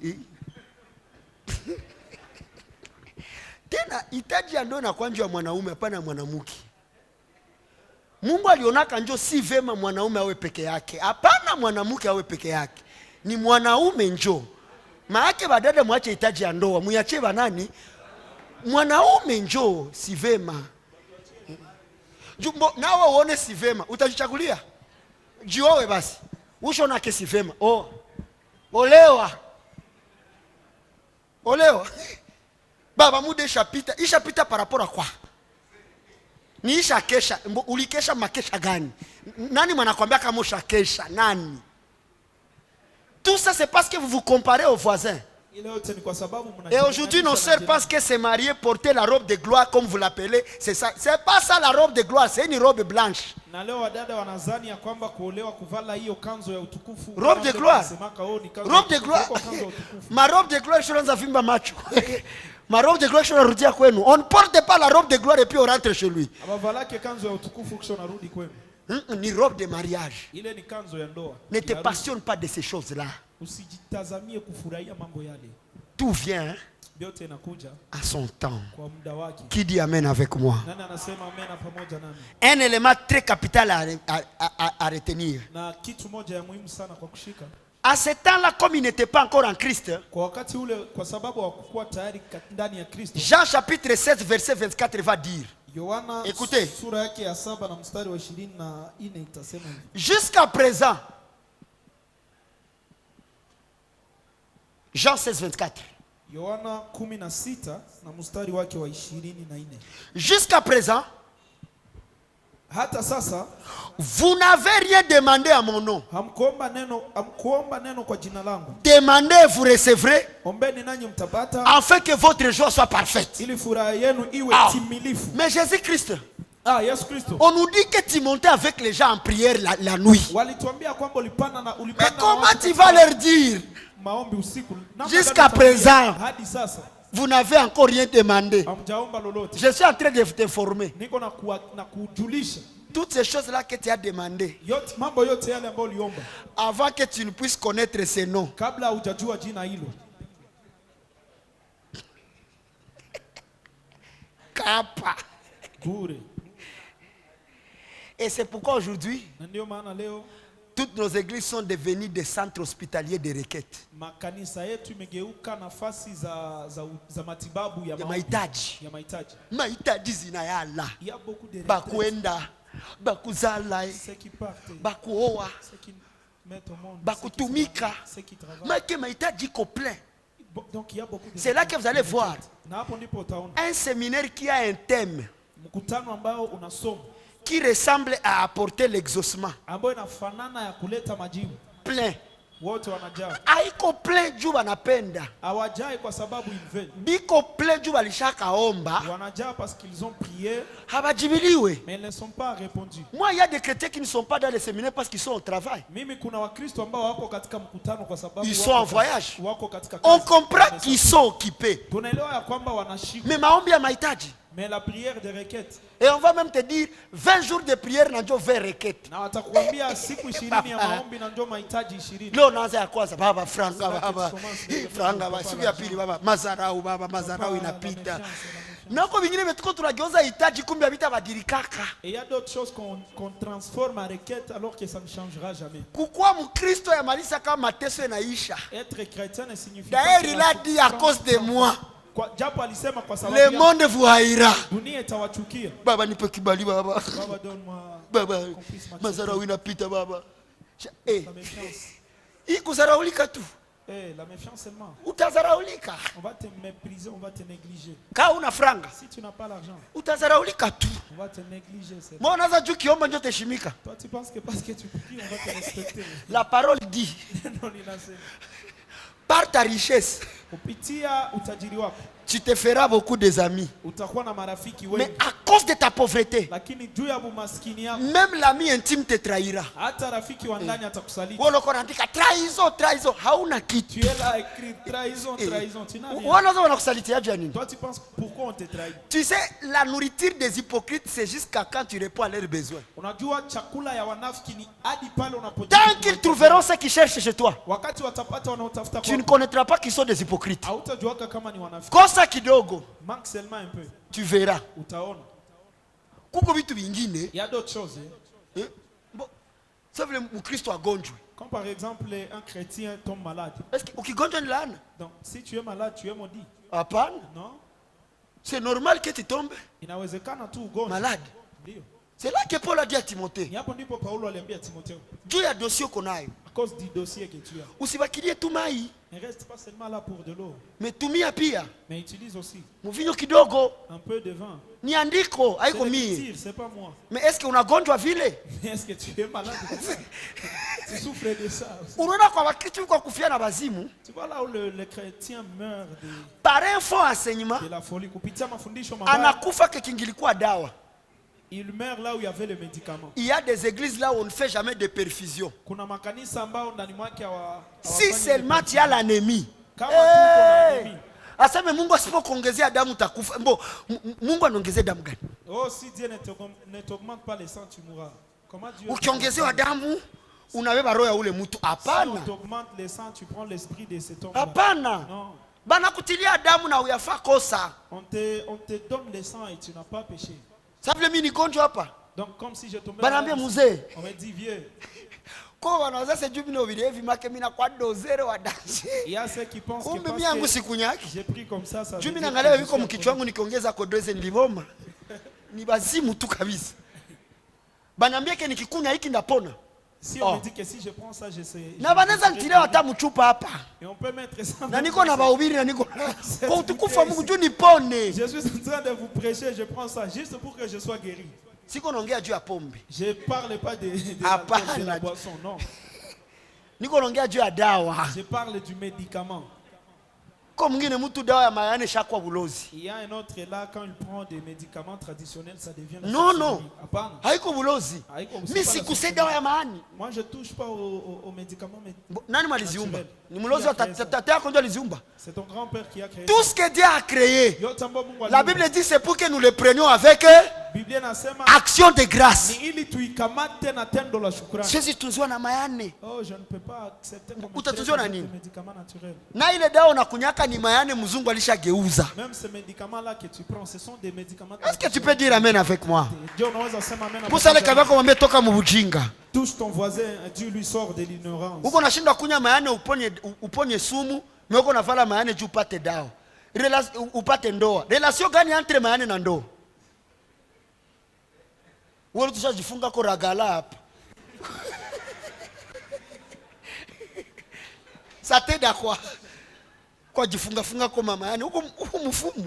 tena hitaji ya ndoa na kwanza ya mwanaume hapana mwanamke. Mungu alionaka njoo si vema mwanaume awe peke yake. Hapana mwanamke awe peke yake. Ni mwanaume njoo. Maana badada mwache hitaji ya ndoa, muache banani? Mwanaume njoo si vema. Jumbo nawe uone si vema, utajichagulia? Jiowe basi. Ushona kesi vema. Olewa. Baba mude ishapita par rapport à quoi? Ni isha kesha, ulikesha makesha gani? Nani mwanakwambia kama ushakesha? Nani? Tout ça c'est parce que vous vous comparez aux voisins. Et aujourd'hui nos sœurs pensent que se marier, porter la robe de gloire comme vous l'appelez, c'est ça. C'est pas ça la robe de gloire, c'est une robe blanche. Robe de gloire. Robe de gloire. Ma robe de gloire, je suis dans vimba macho. Ma robe de gloire, je suis dans rudia kwenu. On ne porte pas la robe de gloire et puis on rentre chez lui. Ni robe de mariage. Ne te passionne pas de ces choses-là. Tout vient à son temps. Qui dit amen avec moi? Un élément très capital à retenir. À ce temps-là, comme il n'était pas encore en Christ, Jean chapitre 16 verset 24 va dire, écoutez, jusqu'à présent, Jean 16 24, jusqu'à présent, vous n'avez rien demandé à mon nom. Demandez et vous recevrez, afin que votre joie soit parfaite. Mais Jésus-Christ, on nous dit que tu montais avec les gens en prière la nuit. Mais comment tu vas leur dire? Jusqu'à présent, vous n'avez encore rien demandé. Je suis en train de t'informer. Toutes ces choses-là que tu as demandées, avant que tu ne puisses connaître ces noms, Kappa. Et c'est pourquoi aujourd'hui, toutes nos églises sont devenues des centres hospitaliers de requête. Ya mahitaji. Mahitaji zinayala. Bakwenda, bakuzala, bakuoa, bakutumika. Mais mahitaji iko plein. C'est là que vous allez voir un séminaire qui a un thème qui ressemble à apporter l'exaucement. Plein. Haiko plein juu wanapenda. Biko plein juu walishaka omba. Habajibiliwe. Moi, il y a des chrétiens qui ne sont pas dans les séminaires parce qu'ils sont au travail. Ils sont en voyage. On comprend qu'ils sont occupés. Mais maombi ya mahitaji. Mais la prière de requête. Et on va même te dire 20 jours de prière nanjo 20 requêtes. Leo naanza ya kwanza baba franga baba. Franga baba siku ya pili baba mazarau baba mazarau inapita. Nako vingine metuko tunageuza hitaji kumbe habita badirikaka. Et il y a d'autres choses qu'on transforme en requête alors que ça ne changera jamais. Kukua mkristo ya malisa kama mateso inaisha. Être chrétien ne signifie pas d'ailleurs il a dit à cause de moi. Le monde vous haïra. Baba nipe kibali baba. Baba mazarau inapita baba. Ikuzaraulika tu. La méfiance seulement. Utazaraulika. On va te mépriser, on va te négliger. Ka una franga. Si tu n'as pas l'argent. Utazaraulika tu. On va te négliger. Moi naza juu kiomba ndio teshimika. Toi tu penses que parce que tu pries on va te respecter. La parole dit. par ta richesse, kupitia utajiri wako tu te feras beaucoup des amis. utakuwa na marafiki Mais wengi, à cause de ta pauvreté, lakini juu ya umaskini yako même l'ami intime te trahira. hata rafiki wa ndani atakusaliti. Wewe unakuwa unaandika trahison, trahison, hauna kitu. Tu es là écrit trahison, trahison, tu n'as rien. Wanaanza wanakusalitia juu ya nini? Toi tu penses pourquoi on te trahit? Tu sais, la nourriture des hypocrites, c'est jusqu'à quand tu réponds à leurs besoins. Unajua chakula ya wanafiki ni hadi pale unapojibu. Tant qu'ils trouveront ce qu'ils cherchent chez toi, Wakati watapata wanaotafuta tu ne kwako, connaîtras pas qu'ils sont des hypocrites. hautajuaka kama ni wanafiki. Kosa kidogo, Manque seulement un peu, tu verras. utaona. Kuko vitu vingine, Il y a d'autres choses. bon, ça veut dire Mkristo agonjwe. Comme par exemple un chrétien tombe malade. Est-ce que ukigonjwa ni laana? Donc si tu es malade, tu es maudit. Hapana. Non? C'est normal que tu tombes Inawezekana tu ugonjwe. malade. Ndio. C'est là que Paul a dit à Timothée, Ni hapo ndipo Paulo aliambia Timotheo, juu ya dossier uko nayo, à cause du dossier que tu as. usibakilie tu mai, Ne reste pas seulement là pour de l'eau, mais tumia pia mais utilise aussi mvinyo kidogo. un peu de vin. Ni andiko, C'est haiko mie. l'écriture, c'est pas moi. Mais est-ce que unagonjwa vile? Mais est-ce que tu es malade? Tu souffres de ça aussi. Unaona kwa wakristo kwa kufia na bazimu, Tu vois là où le chrétien meurt par un faux enseignement, de la folie. Kupitia mafundisho mabaya, anakufa kekingilikuwa dawa. il meurt là où il y avait le médicament. Il y a des églises là où on ne fait jamais de perfusion. Kuna makanisa ambao ndani mwake Si seulement tu as l'anémie. kama tu uko na anemia. Aseme Mungu asipokuongezea damu utakufa. Mungu anaongezea damu gani? Oh, si Dieu ne t'augmente pas les sangs, tu mourras. Comment Dieu Ukiongezewa damu unabeba roho ya ule mtu. Si on Hapana. t'augmente les sangs, tu prends l'esprit de cet homme. Hapana. Non. Bana kutilia damu na uyafaa kosa. On te donne les sangs et tu n'as pas péché. Sasa vile mimi ni gonjwa hapa. Donc comme si je tombais Banaambia malade, mzee. on me dit vieux. Kwa wanaanza sasa juu mimi vile hivi make mimi na kwa dozere wa dashi. Il y a ceux qui pensent que Kumbe mimi parce yangu que sikunyaki. j'ai pris comme ça, ça Juu veut mimi dire naangalia que je yuko suis mkichwa wangu nikiongeza kodoze nilivoma. Ni bazimu tu kabisa. Banaambia ke nikikunywa hiki ndapona. Si on me dit que si je prends ça, je sais. Na banaweza nitilia hata mchupa hapa. Et on peut mettre ça. Na niko na bahubiri na niko kwa utukufu wa Mungu juu nipone. Je suis en train de vous prêcher, je prends ça juste pour que je sois guéri. Siko naongea juu ya pombe. Je ne parle pas de la boisson, non. Niko naongea juu ya dawa. Je parle du médicament. Kwa mwingine mtu dawa ya mayane shakwa bulozi. Il y a un autre là, quand il prend des médicaments traditionnels, ça devient la Non, sorcellerie. non. Hapana. Haiko bulozi. Haiko, c'est Mimi pas la sikuse sorcellerie. dawa ya maani. Moi, je ne touche pas aux médicaments. Nani maliziumba? Naturel. Ni mlozi wa tata yako ndio aliziumba. C'est ton grand-père qui a créé Tout ce que Dieu a créé. Yote ambayo Mungu La aliumba. Bible dit c'est pour que nous le prenions avec Biblia inasema action de grâce. ni ili tuikamate na tendo la shukrani. Sisi tunziwa na mayane. Oh, je ne peux pas accepter comme Utatuziwa na des nini? médicaments naturels. Na ile dawa unakunyaka ni mayane mzungu alishageuza. Même ces médicaments-là que tu prends, ce sont des médicaments. Est-ce que tu peux dire amen avec moi? Dieu unaweza sema amen. Kusale kabako mwambie toka mubujinga. Touche ton voisin, Dieu lui sort de l'ignorance. Uko nashinda kunywa mayane uponye sumu, mais uko navala mayane juu upate dawa. Upate ndoa. Relation gani entre mayane na ndoa? Wewe tushajifunga kwa ragala hapa. Ça t'aide à quoi? Kwa jifunga kwa mama yani huko mfumo.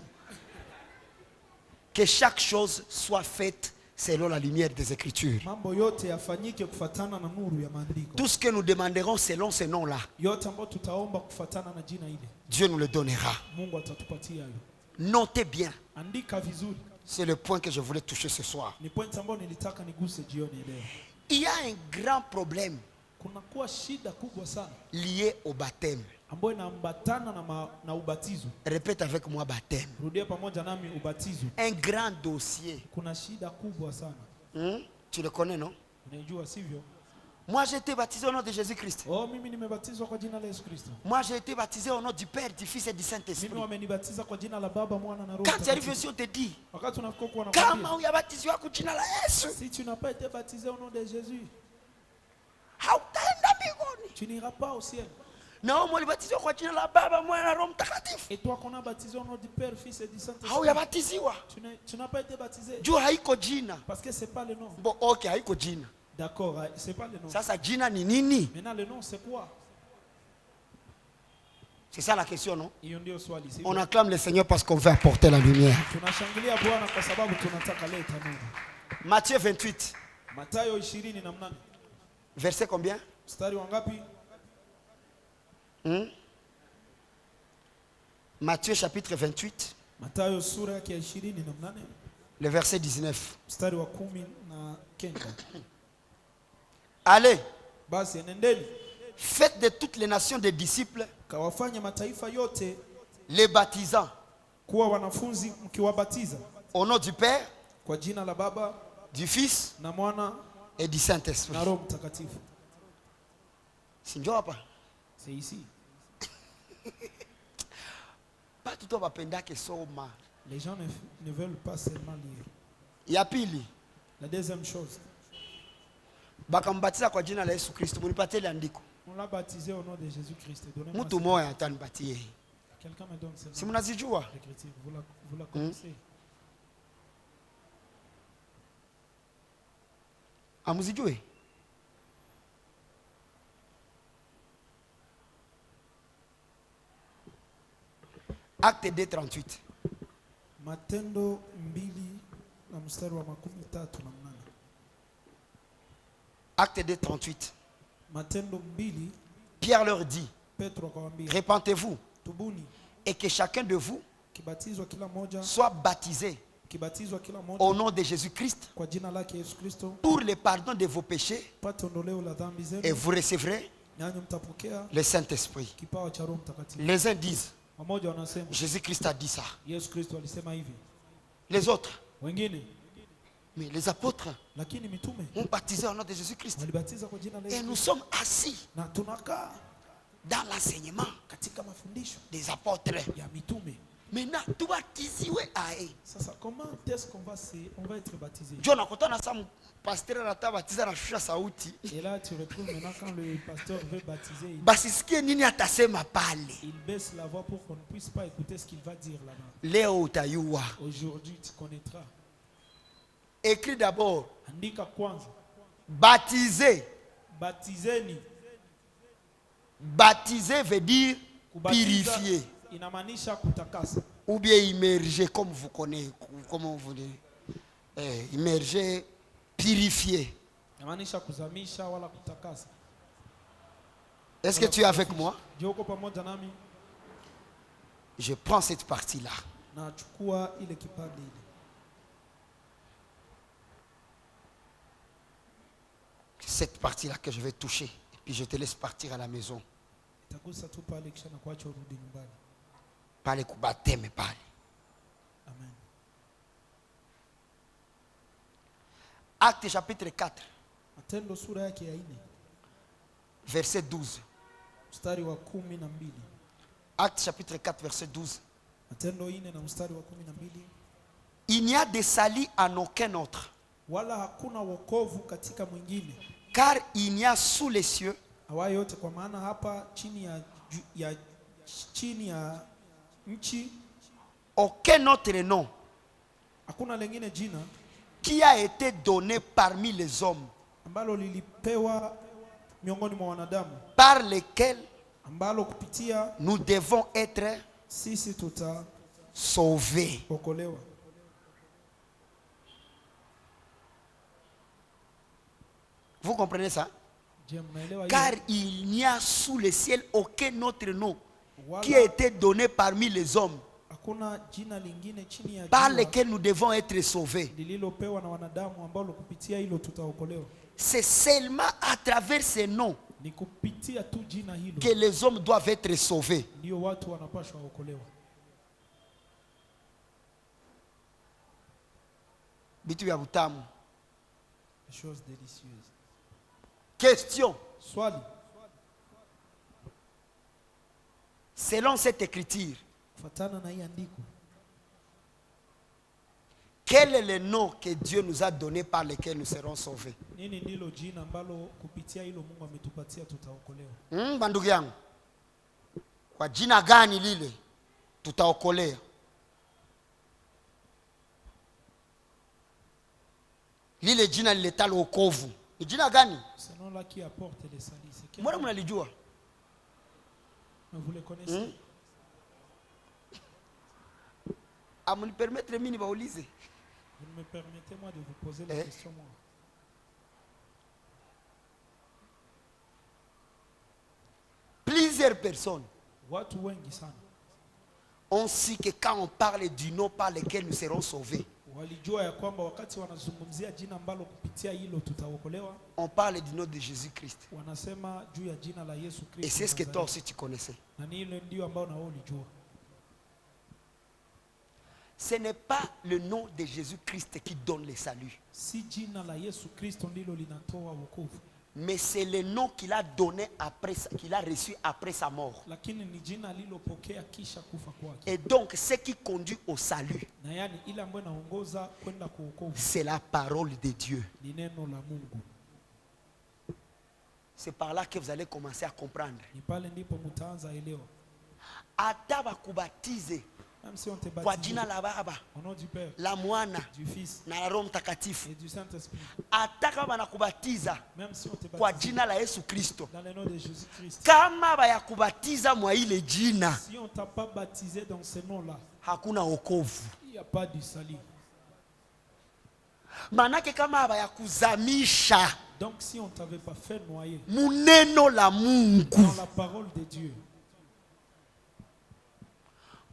Que chaque chose soit faite selon la lumière des Écritures. Mambo yote yafanyike kufuatana na nuru ya maandiko. Tout ce que nous demanderons selon ce nom-là, Yote ambayo tutaomba kufuatana na jina ile, Dieu nous le donnera. Mungu atatupatia hayo. Notez bien, Andika vizuri. c'est le point que je voulais toucher ce soir. Ni point ambayo nilitaka niguse jioni leo. Il y a un grand problème Kuna kuwa shida kubwa sana lié au baptême. ambayo inaambatana na ubatizo. Répète avec moi, baptême. Rudia pamoja nami ubatizo. Un grand dossier. Kuna shida kubwa sana. Tu le connais, non? Unajua sivyo? Moi, j'ai été baptisé au nom de Jésus-Christ. Oh, mimi nimebatizwa kwa jina la Yesu Kristo. Moi, j'ai été baptisé au nom du Père, du Fils et du Saint-Esprit. Mimi wamenibatiza kwa jina la Baba, Mwana na Roho Quand tu arrives Mtakatifu. ici, on te dit, Wakati unafika kwa kama nakwambia, hujabatizwa kwa jina la Yesu, si tu n'as pas été baptisé au nom de Jésus, hautaenda mbinguni. tu n'iras pas au ciel. Na wewe ulibatizwa kwa jina la Baba, Mwana na Roho Mtakatifu, Et toi qu'on a baptisé au nom du Père, Fils et du Saint-Esprit, haujabatiziwa. tu n'as pas été baptisé Juu haiko jina. parce que c'est pas le nom. Bon, okay, haiko jina. D'accord, c'est pas le nom. Sasa jina ni nini? Maintenant le nom c'est quoi? C'est ça la question, non? Hiyo ndio swali. On acclame le Seigneur parce qu'on veut apporter la lumière. Tunashangilia Bwana kwa sababu tunataka leta nuru. Matthieu 28, Mathayo 20 na mnane. verset combien? Mstari wa ngapi? Matthieu chapitre 28, Mathayo sura yake ya 28 le verset 19. mstari wa 19. Allez, Basi enendeni faites de toutes les nations des disciples, kawafanye mataifa yote les baptisant kuwa wanafunzi, mkiwabatiza au nom du Père, kwa jina la Baba du Fils na Mwana et du Saint-Esprit. na Roho Mtakatifu. Si ndio hapa? C'est ici. Pas tout le monde qui soma. Les gens ne veulent pas seulement lire. Ya pili, La deuxième chose, bakambatiza kwa jina la Yesu Kristo, munipatie ile andiko. on l'a baptisé au nom de Jésus-Christ. Donnez-moi Mtu moya atanipatie. quelqu'un me donne Si seulement mnazijua, l'écriture. Vous la connaissez. amuzijue. Acte 2:38. Matendo 2 na mstari wa 38. Acte 2:38. Matendo 2, Pierre leur dit, Petro akamwambia, répentez-vous tubuni, et que chacun de vous kibatizwa kila moja, soit baptisé kibatizwa kila au moja nom de Jésus-Christ kwa jina lake Yesu Kristo, pour le pardon de vos péchés pate ondoleo la dhambi et zenu, vous recevrez nanyi mtapokea le Saint-Esprit. kipawa cha Roho Mtakatifu. Les uns disent, Wamoja wanasema Jésus-Christ a dit ça. Yesu Kristo alisema hivi, Les autres, wengine mais les apôtres lakini mitume ont baptisé au nom de Jésus-Christ. walibatiza kwa jina la Et Yesu nous Kristo. sommes assis Na tunakaa dans l'enseignement katika mafundisho des apôtres. ya mitume. Maintenant, tu baptisiwe ae. Sasa comment est-ce qu'on va être baptisé? John akutana sa pasteur anabatiza na shusha sauti. Et là tu retrouves maintenant quand le pasteur veut baptiser, Basisikie nini atasema pale. il baisse la voix pour qu'on ne puisse pas écouter ce qu'il va dire là-bas. Leo utayua. Aujourd'hui tu connaîtras. Écrit d'abord, Andika kwanza, baptiser. batizeni. Baptiser veut dire Kubatiza purifier inamaanisha kutakasa. ou bien immerger comme vous connaissez, comment vous dites. Immerger, purifier. Inamaanisha kuzamisha wala kutakasa. Est-ce que tu es avec moi? Je uko pamoja nami? Je prends cette partie-là. Na chukua ile kipande ile. Cette partie-là que je vais toucher. Et puis je te laisse partir à la maison. Itagusa tu pale kisha na kuacha urudi nyumbani. Pale kubateme pale. Amen. Acte chapitre 4, Matendo sura yake ya 4, verset 12. mstari wa 12. Acte chapitre 4, verset 12. Matendo 4 na mstari wa 12. Il n'y a de salut en aucun autre, Wala hakuna wokovu katika mwingine. car il n'y a sous les cieux Hawa yote kwa maana hapa chini ya nchi aucun autre nom hakuna lengine jina qui a été donné parmi les hommes ambalo lilipewa miongoni mwa wanadamu, par lesquels ambalo kupitia nous devons être sisi sauvés. tutaokolewa. Vous comprenez ça? Je, mnaelewa Car hiyo? il n'y a sous le ciel aucun autre nom qui a Wala été donné parmi les hommes hakuna jina lingine chini ya par jua lesquels nous devons être sauvés. lililopewa na wanadamu ambalo kupitia hilo tutaokolewa. C'est seulement à travers ces noms Ni kupitia tu jina hilo que les hommes doivent être sauvés. ndio watu wanapaswa waokolewa. Bitu ya butamu. Chose délicieuse. Question. Swali, Selon cette écriture, kufuatana na hii andiko, quel est le nom que Dieu nous a donné par lequel nous serons sauvés? nini ndilo jina ambalo kupitia hilo Mungu ametupatia tutaokolewa? Bandugu yangu, kwa jina gani lile tutaokolea? Lile jina lileta wokovu ni jina gani? Selon là qui apporte les salis. C'est quel Mbona nom? mnalijua? Vous le connaissez? Amnipermettre mimi nibaulize. Vous me permettez moi de vous poser la question moi. Plusieurs personnes Watu wengi sana ont su que quand on parle du nom par lequel nous serons sauvés, walijua ya kwamba wakati wanazungumzia jina ambalo kupitia hilo tutaokolewa, on parle du nom de Jésus-Christ. wanasema juu ya jina la Yesu Et Kristo. c'est ce que toi aussi tu connaissais. Na ni hilo ndio ambao na wewe ulijua. Ce n'est pas le nom de Jésus-Christ qui donne le salut, Si jina la Yesu Kristo ndilo linatoa wokovu, mais c'est le nom qu'il a donné après, qu'il a reçu après sa mort. lakini ni jina alilopokea kisha kufa kwake. Et donc, ce qui conduit au salut, Na yani ile ambayo inaongoza kwenda kwa wokovu c'est la parole de Dieu. ni neno la Mungu. C'est par là que vous allez commencer à comprendre. Ni pale ndipo mtaanza elewa. Ata bakubatize Même si on te kwa baptise jina la Baba, au nom du Père, la Mwana du Fils na la Roho Mtakatifu. et du Saint-Esprit, Ata kama banakubatiza même si on te kwa baptise jina la Yesu Kristo, dans le nom de Jésus-Christ, kama bayakubatiza mwa ile jina, si on t'a pas baptisé dans ce nom-là, hakuna wokovu. il n'y a pas du salut. Manake kama bayakuzamisha Donc si on t'avait pas fait noyer muneno la Mungu, dans la parole de Dieu,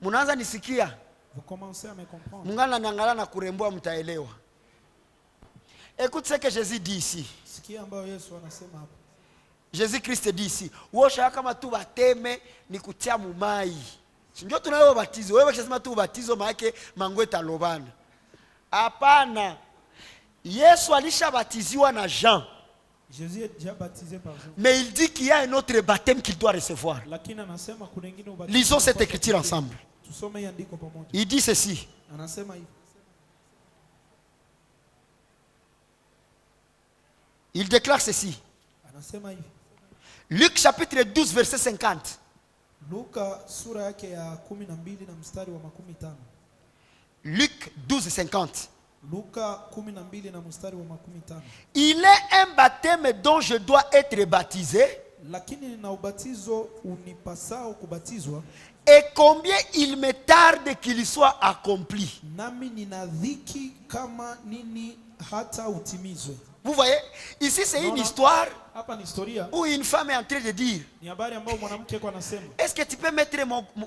munaanza nisikia, vous commencez à me comprendre. mungana nangala na kurembwa, mtaelewa. Écoute ce que Jésus dit ici. Sikia ambayo Yesu anasema hapa. Jésus-Christ dit ici, wosha kama tu bateme ni kutia mumai. Ndio tunayo batizo. Wewe ukisema tu batizo maana mangweta lobana. Hapana. Yesu alishabatiziwa na Jean. Jésus est déjà baptisé par Jean. Mais il dit qu'il y a un autre baptême qu'il doit recevoir. Lakini anasema kuna wengine ubatizo. Lisons cette écriture ensemble. Tusome hii andiko pamoja. Il dit ceci. Anasema hivi. Il déclare ceci. Anasema hivi. Luc chapitre 12 verset 50. Luka sura yake ya 12 na mstari wa 15. Luc 12 50. Luka 12 na mstari wa 15. Il est un baptême dont je dois être baptisé. Lakini nina ubatizo unipasao kubatizwa, Et combien il me tarde qu'il soit accompli. nami nina dhiki kama nini hata utimizwe. Vous voyez, ici c'est Non, une non. histoire Hapa ni historia, où une femme est en train de dire, ni habari ambayo mwanamke kwa anasema, est-ce que tu peux mettre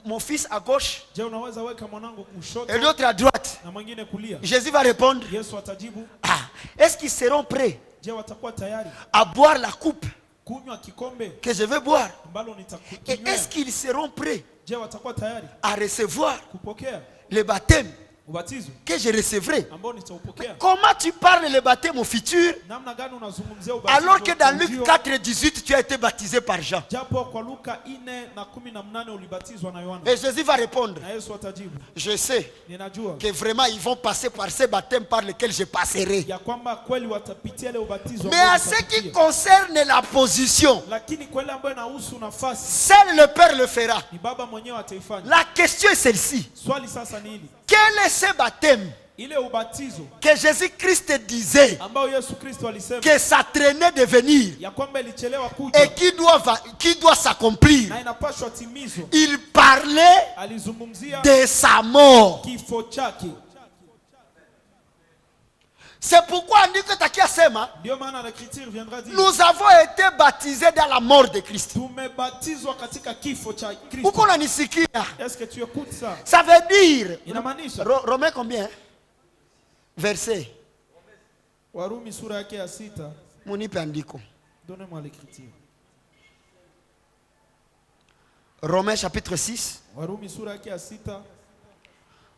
mon fils à gauche je, unaweza weka mwanangu kushoto et l'autre à droite? na mwingine kulia? Jésus va répondre, Yesu atajibu, ah, est-ce qu'ils seront prêts je, watakuwa tayari à boire la coupe kunywa kikombe que je vais boire? ambalo Et nitakunywea? est-ce qu'ils seront prêts Je, watakuwa tayari à recevoir kupokea le baptême ubatizo que je recevrai? ambao nitaupokea? Comment tu parles le baptême au futur Namna gani unazungumzia ubatizo alors que dans Luc ujio, 4, 18 tu as été baptisé par Jean? japo kwa Luka 4 na 18 ulibatizwa na Yohana? Et Jésus va répondre, Na Yesu atajibu, je sais ninajua que vraiment ils vont passer par ce baptême par lequel je passerai. ya kwamba kweli watapitia ile ubatizo Mais ambao à ce qui nitapitia. concerne la position, Lakini kweli ambayo inahusu nafasi seul le Père le fera. ni Baba mwenyewe ataifanya. La question est celle-ci. Swali sasa ni hili, Quel est ce baptême ile ubatizo que Jésus-Christ disait ambao Yesu Kristo alisema que ça traînait de venir ya kwamba ilichelewa et kuja qui doit s'accomplir? na inapaswa timizwa? Il parlait Alizungumzia de sa mort. kifo chake. C'est pourquoi andiko takiasema, Ndio maana l'écriture viendra dire, nous avons été baptisés dans la mort de Christ. tumebatizwa katika kifo cha Kristo. Uko unanisikia? Est-ce que tu écoutes ça? Ça veut dire, Inamaanisha Romains combien? Verset. Warumi sura yake ya 6. Munipe andiko. Donnez-moi l'écriture. Romains chapitre 6. Warumi sura yake ya 6.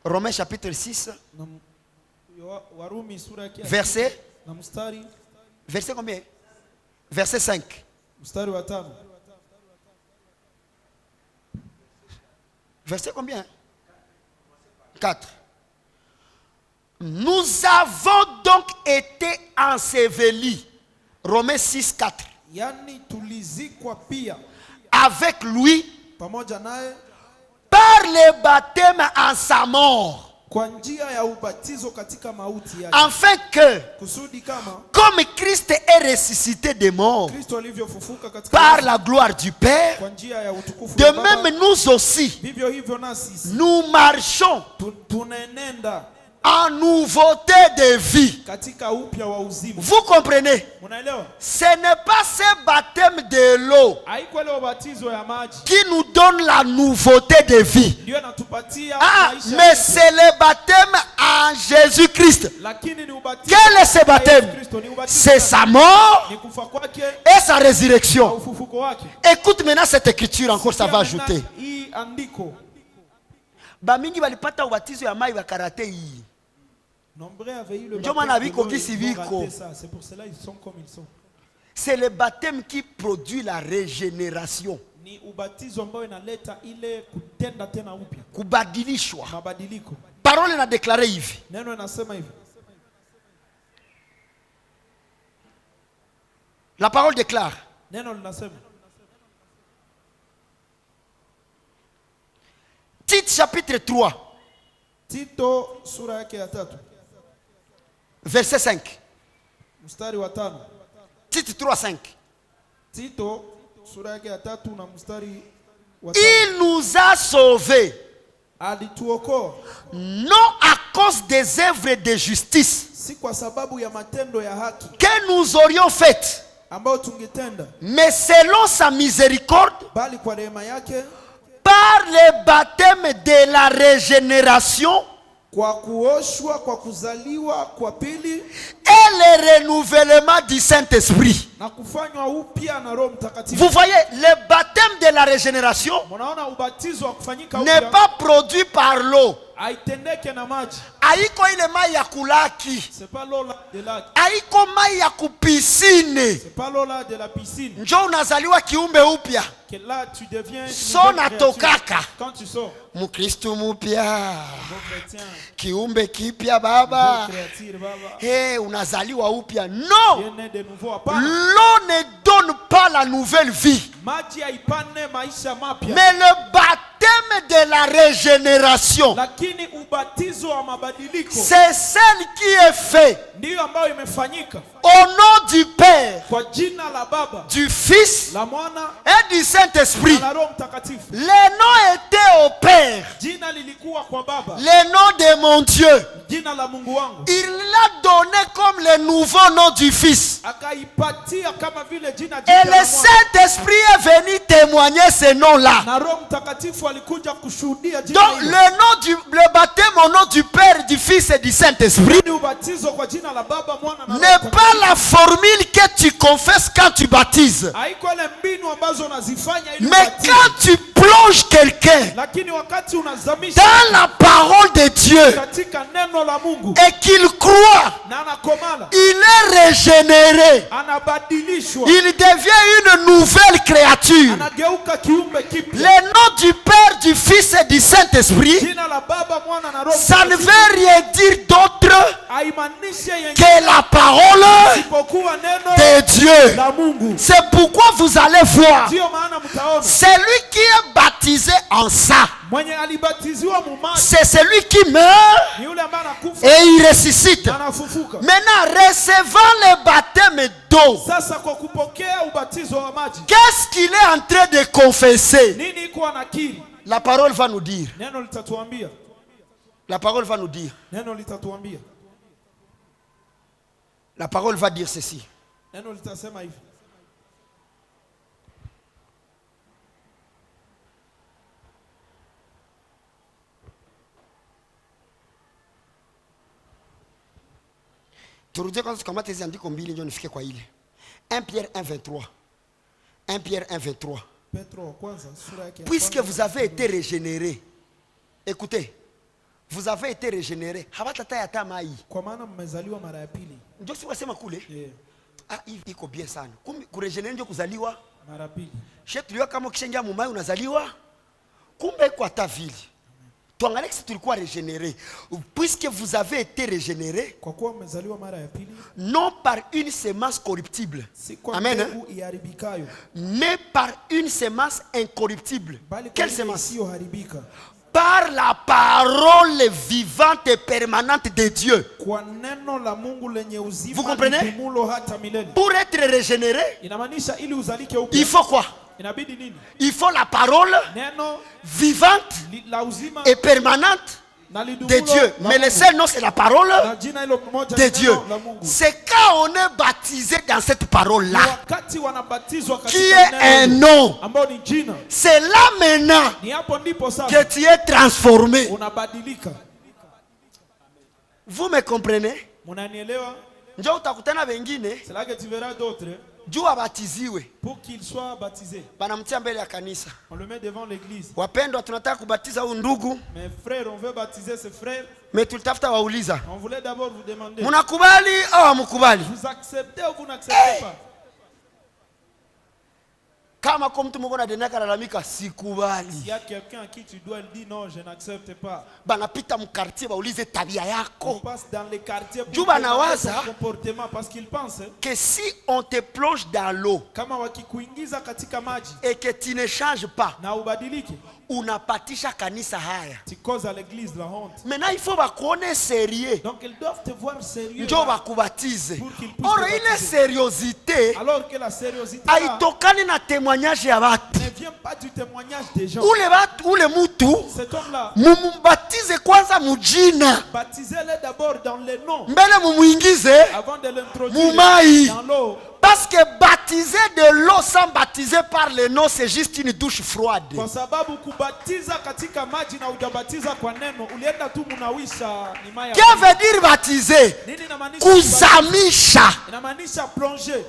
Romains chapitre 6. Warumi sura yake ya Verset. na mstari Verset combien? Verset 5. mstari wa 5. Verset combien? 4. Nous avons donc été ensevelis. Romains 6, 4. Yani tulizikwa pia Avec lui pamoja naye par le baptême en sa mort. kwa njia ya ubatizo katika mauti yake, Afin que, kusudi kama comme Christ est ressuscité des morts Kristo alivyofufuka katika par wafu la gloire du Père, kwa njia ya utukufu de wa Baba, même nous aussi, vivyo hivyo nasi nous marchons tunaenenda en nouveauté de vie. katika upya wa uzima. Vous comprenez? Munaelewa? Ce n'est pas ce baptême de l'eau Haiko ile ubatizo ya maji qui nous donne la nouveauté de vie. ndio inatupatia Ah, maisha. mais c'est le baptême en Jésus-Christ. Lakini ni ubatizo. Quel est ce baptême? C'est sa mort Ni kufa kwake et sa na résurrection. ufufuko wake. Écoute maintenant cette écriture encore, ça va ajouter. Hii andiko. Bamingi balipata ubatizo ya mai bakarate hii. Nombre avait eu le Ndio baptême maana de viko l'eau, gisi ils ont viko. raté ça. C'est pour cela ils sont comme ils sont. C'est le baptême qui produit la régénération. Ni ubatizo ambao inaleta ile kutenda tena upya. Kubadilishwa. Mabadiliko. Parole na déclaré hivi. Neno inasema hivi. La parole déclare. Neno linasema. Tite chapitre 3. Tito sura yake ya 3. Verset 5. Mstari wa 5. Tite 3, 5. Tito sura yake ya 3 na mstari wa 5. Il nous a sauvés. Alituokoa. Non à cause des œuvres de justice Si kwa sababu ya matendo ya haki que nous aurions faites, ambayo tungetenda, mais selon sa miséricorde, bali kwa rehema yake, par le baptême de la régénération kwa kuoshwa kwa kuzaliwa kwa pili et le renouvellement du Saint-Esprit. na kufanywa upya na Roho Mtakatifu. Vous voyez, le baptême de la régénération Mnaona ubatizo wa kufanyika n'est upya pas produit par l'eau. haitendeke na maji. Haiko ile mai ya kulaki, C'est pas l'eau de la haiko mai ya kupisine. c'est pas l'eau de la piscine Njo unazaliwa kiumbe upya. que là tu deviens une So nouvelle natokaka. créature. Quand tu sors, Mukristo mupya, bon chrétien, kiumbe kipya baba. bon créature, baba, Hey, unazaliwa upya. Non, tu es né de nouveau. Hapana. l'eau ne donne pas la nouvelle vie, Maji haipane maisha mapya. mais le baptême de la régénération, Lakini ubatizo wa mabadiliko c'est celle qui est fait ndiyo ambayo imefanyika au nom du Père, kwa jina la Baba, du Fils la Mwana et du Saint-Esprit. na la Roho Mtakatifu. Le nom était au Père, Jina lilikuwa kwa Baba, le nom de mon Dieu. jina la Mungu wangu. Il l'a donné comme le nouveau nom du Fils. Akaipatia kama vile jina Et jipya le la Mwana. Saint-Esprit est venu témoigner ce nom-là. Na Roho Mtakatifu alikuja kushuhudia jina Donc hilo. le baptême au nom du Père, du Fils et du Saint-Esprit Ni ubatizo kwa jina la Baba, Mwana na Roho n'est Mtakatifu. pas la formule que tu confesses quand tu baptises. Haiko ile mbinu ambazo unazifanya ili Mais ubatize. quand tu plonges quelqu'un Lakini wakati unazamisha dans la parole de Dieu katika neno la Mungu et qu'il croit, na anakomala, il est régénéré. anabadilishwa, Il devient une nouvelle créature. anageuka kiumbe kipya. Le nom du Père, du Fils et du Saint-Esprit, Jina la Baba, Mwana na Roho ça ne Mtakatifu veut rien dire d'autre haimaanishi yenyewe que la parole isipokuwa neno de Dieu. la Mungu. C'est pourquoi vous allez voir Ndio maana mtaona celui qui est baptisé en ça, mwenye alibatiziwa mumaji c'est celui qui meurt ni yule ambaye anakufa et il ressuscite. na anafufuka. Maintenant, recevant le baptême d'eau, Sasa kwa kupokea ubatizo wa maji, qu'est-ce qu'il est en train de confesser? nini iko anakiri? La parole va nous dire. Neno litatuambia, La parole va nous dire. neno litatuambia, La parole va dire ceci. neno litasema hivi. Turudie kwanza tukamate hizi andiko mbili ndio nifike kwa ile. 1 Pierre 1:23. 1 Pierre 1:23. Petro wa kwanza sura yake ya Puisque kwanza. vous avez été régénérés. Écoutez. Vous avez été régénérés. Habatata yata mai. Kwa maana mmezaliwa mara ya pili. Ndio si wasema kule. Yeah. Ah, hivi iko bien sana. Kuregenere ndio kuzaliwa. Mara ya pili. Shetuliwa kama ukishaingia mumai unazaliwa. Kumbe iko hata vile. Tuangalie si tulikuwa régénérés. Puisque vous avez été régénérés, Kwa kuwa mmezaliwa mara ya pili, non par une semence corruptible. si kwa Amen. mbegu iharibikayo, Mais par une semence incorruptible. bali kwa Quelle ile semence? isiyoharibika, Par la parole vivante et permanente de Dieu. kwa neno la Mungu lenye Vous uzima comprenez? lidumulo hata milele. Pour être régénéré, Inamaanisha ili uzalike il upya faut quoi? inabidi nini? Il faut la parole Neno vivante la uzima et permanente de Dieu. Mais le seul nom, c'est la parole de Dieu. C'est quand on est baptisé dans cette parole-là, qui est un nom. C'est là maintenant que tu es transformé. Vous me comprenez? Njoo utakutana wengine C'est là que tu verras d'autres. juu abatiziwe, Pour qu'il soit baptisé, banamtia mbele ya kanisa. on le met devant l'église. Wapendwa, tunataka kubatiza huyu ndugu, Mes frères, on veut baptiser ses frères. mais tulitafuta wauliza, On voulait d'abord vous demander, munakubali au hamukubali? vous acceptez ou vous n'acceptez pas? Kama kwa mtu mmoja anadenia kalalamika sikubali, S'il y a quelqu'un à qui tu dois le dire non, je n'accepte pas. banapita mkartie baulize tabia On yako, passe dans les quartiers pour Juba demander nawaza son comportement parce qu'ils pensent que si on te plonge dans l'eau kama wakikuingiza katika maji et que tu ne changes pas, na ubadilike, unapatisha kanisa haya. tu causes à l'église la honte. Maintenant il faut bakuone sérieux, Donc ils doivent te voir sérieux njo bakubatize. pour qu'ils puissent Or te ile baptiser. seriosité Alors que la sérénité là, haitokani na témoignage ya watu. ne vient pas du témoignage des gens. Ule mutu Cet homme-là, mumubatize kwanza mujina, baptisez-le d'abord dans les noms mbele mumuingize avant de l'introduire Mumai. dans l'eau. parce que baptiser de l'eau sans baptiser par le nom, c'est juste une douche froide. Kwa sababu kubatiza katika maji na hujabatiza kwa neno, ulienda tu munawisha ni maya. Que veut dire baptiser? Nini inamaanisha kubatiza? Kuzamisha. Inamaanisha plonger.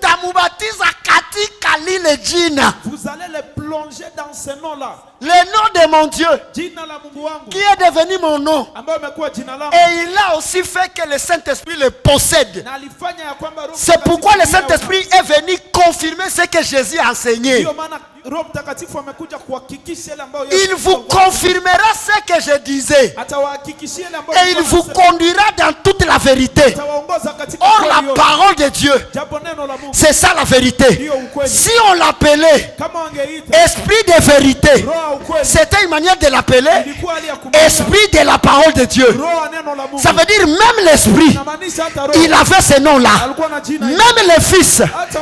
Mutamubatiza katika lile jina, Vous allez le plonger dans ce nom-là. le nom de mon Dieu Jina la Mungu wangu qui est devenu mon nom. ambayo imekuwa jina langu. Et il a aussi fait que le Saint-Esprit le possède. Na alifanya ya kwamba Roho C'est pourquoi le Mtakatifu Saint-Esprit est venu confirmer ce que Jésus a enseigné. ndio maana Roho Mtakatifu amekuja kuhakikisha ile ambayo Il vous confirmera ce que je disais. atawahakikishia ile ambayo Et il vous conduira dans toute la vérité. atawaongoza katika Or, kweli la yote. parole de Dieu, Japo neno la Mungu c'est ça la vérité. ndio ukweli. Si on l'appelait Kama wangeita esprit de vérité, roho ya ukweli, c'était une manière de l'appeler ilikuwa hali ya kumwita esprit de la parole de Dieu. roho ya neno la Mungu. Ça veut dire même l'esprit, Inamaanisha hata roho il avait ce nom-là. alikuwa na jina hilo. Même le fils,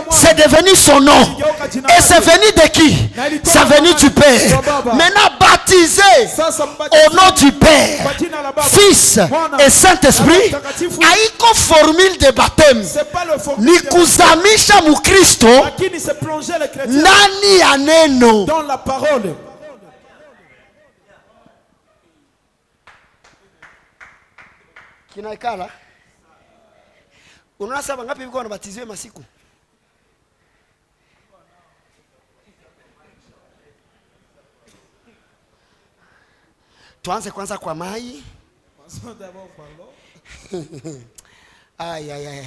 c'est devenu son nom. Et c'est venu de qui? C'est venu du Père. Maintenant baptisé Sasa au nom du Père, kwa jina la Baba, Fils et Saint-Esprit, haiko formule de baptême. c'est pas le formule Ni kuzamisha mukristo lakini c'est plonger le chrétien ndani ya neno. dans la parole. Kinaikala. Unaona sasa ngapi viko wanabatiziwe masiku? Tuanze kwanza kwa mai. D'abord par l'eau. Aïe aïe aïe.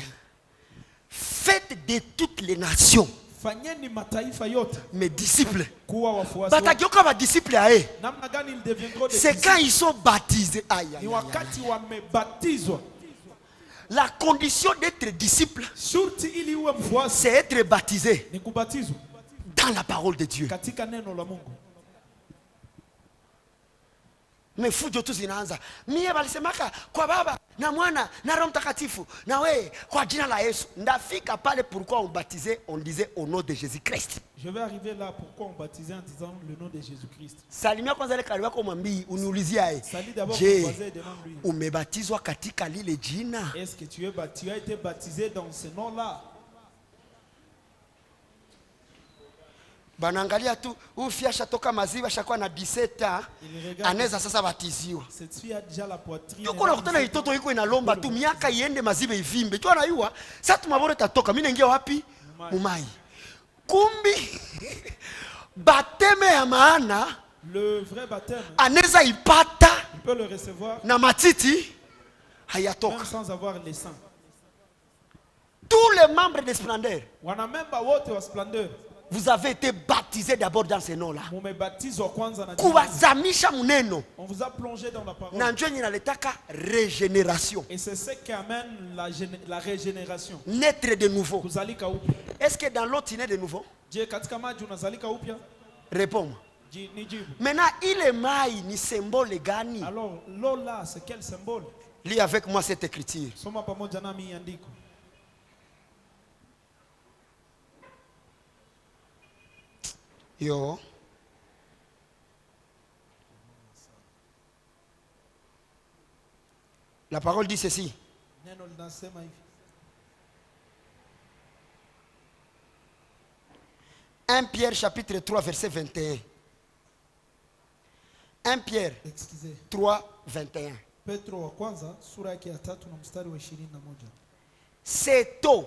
Faites de toutes les nations Fanyeni mataifa yote mes disciples. kuwa wafuasi wangu. Batagioka ba disciples aé. Namna gani ils deviendront des C'est quand disciples? ils sont baptisés. Aïe aïe, Ni aïe, aïe. wakati wamebatizwa. La condition d'être disciple, Shurti ili uwe mfuasi c'est être baptisé ni kubatizwa dans la parole de Dieu. katika neno la Mungu. Mais fujo tu zinaanza. Mie balisemaka kwa Baba na Mwana na Roho Mtakatifu na we kwa jina la Yesu. Ndafika pale pourquoi on baptisait, on disait au nom de Jésus-Christ. Je vais arriver là pourquoi on baptisait en disant le nom de Jésus-Christ. Salimia kwanza ile karibu yako mwambii uniulizie aye. Salut d'abord ton Je voisin et demande-lui. umebatizwa katika lile jina? Est-ce que tu as été baptisé dans ce nom-là? Banaangalia tu ufiasha toka maziwa shakuwa na 17 ans, anaweza sasa batiziwa. Cette fille a déjà la poitrine. Yuko nakutana itoto iko inalomba tu miaka iende maziwa ivimbe. Tu anayua sasa tumabore tatoka. Mimi naingia wapi? Mumai. Kumbi bateme ya maana Le vrai baptême, anaweza ipata il peut le recevoir na matiti même hayatoka. sans avoir les seins. Tous les membres de Splendeur, Wanamemba wote wa Splendeur vous avez été baptisés d'abord dans ce nom-là. mumebatizwa kwanza na jina. Kuwazamisha muneno On vous a plongé dans la parole. na njoo inaletaka régénération, Et c'est ce qui amène la régénération. naître de nouveau. Kuzalika upya. Est-ce que dans l'eau tu nais de nouveau? Je katika maji unazalika upya? Réponds-moi. Nijibu. Maintenant, ile mai ni symbole gani? Alors l'eau là, c'est quel symbole? Lis avec moi cette écriture. Soma pamoja nami hii andiko. Yo. La parole dit ceci. Neno linasema hivi. 1 Pierre chapitre 3 verset 21. 1 Pierre 3 21. Petro wa kwanza sura yake ya 3 na mstari wa 21. Cette eau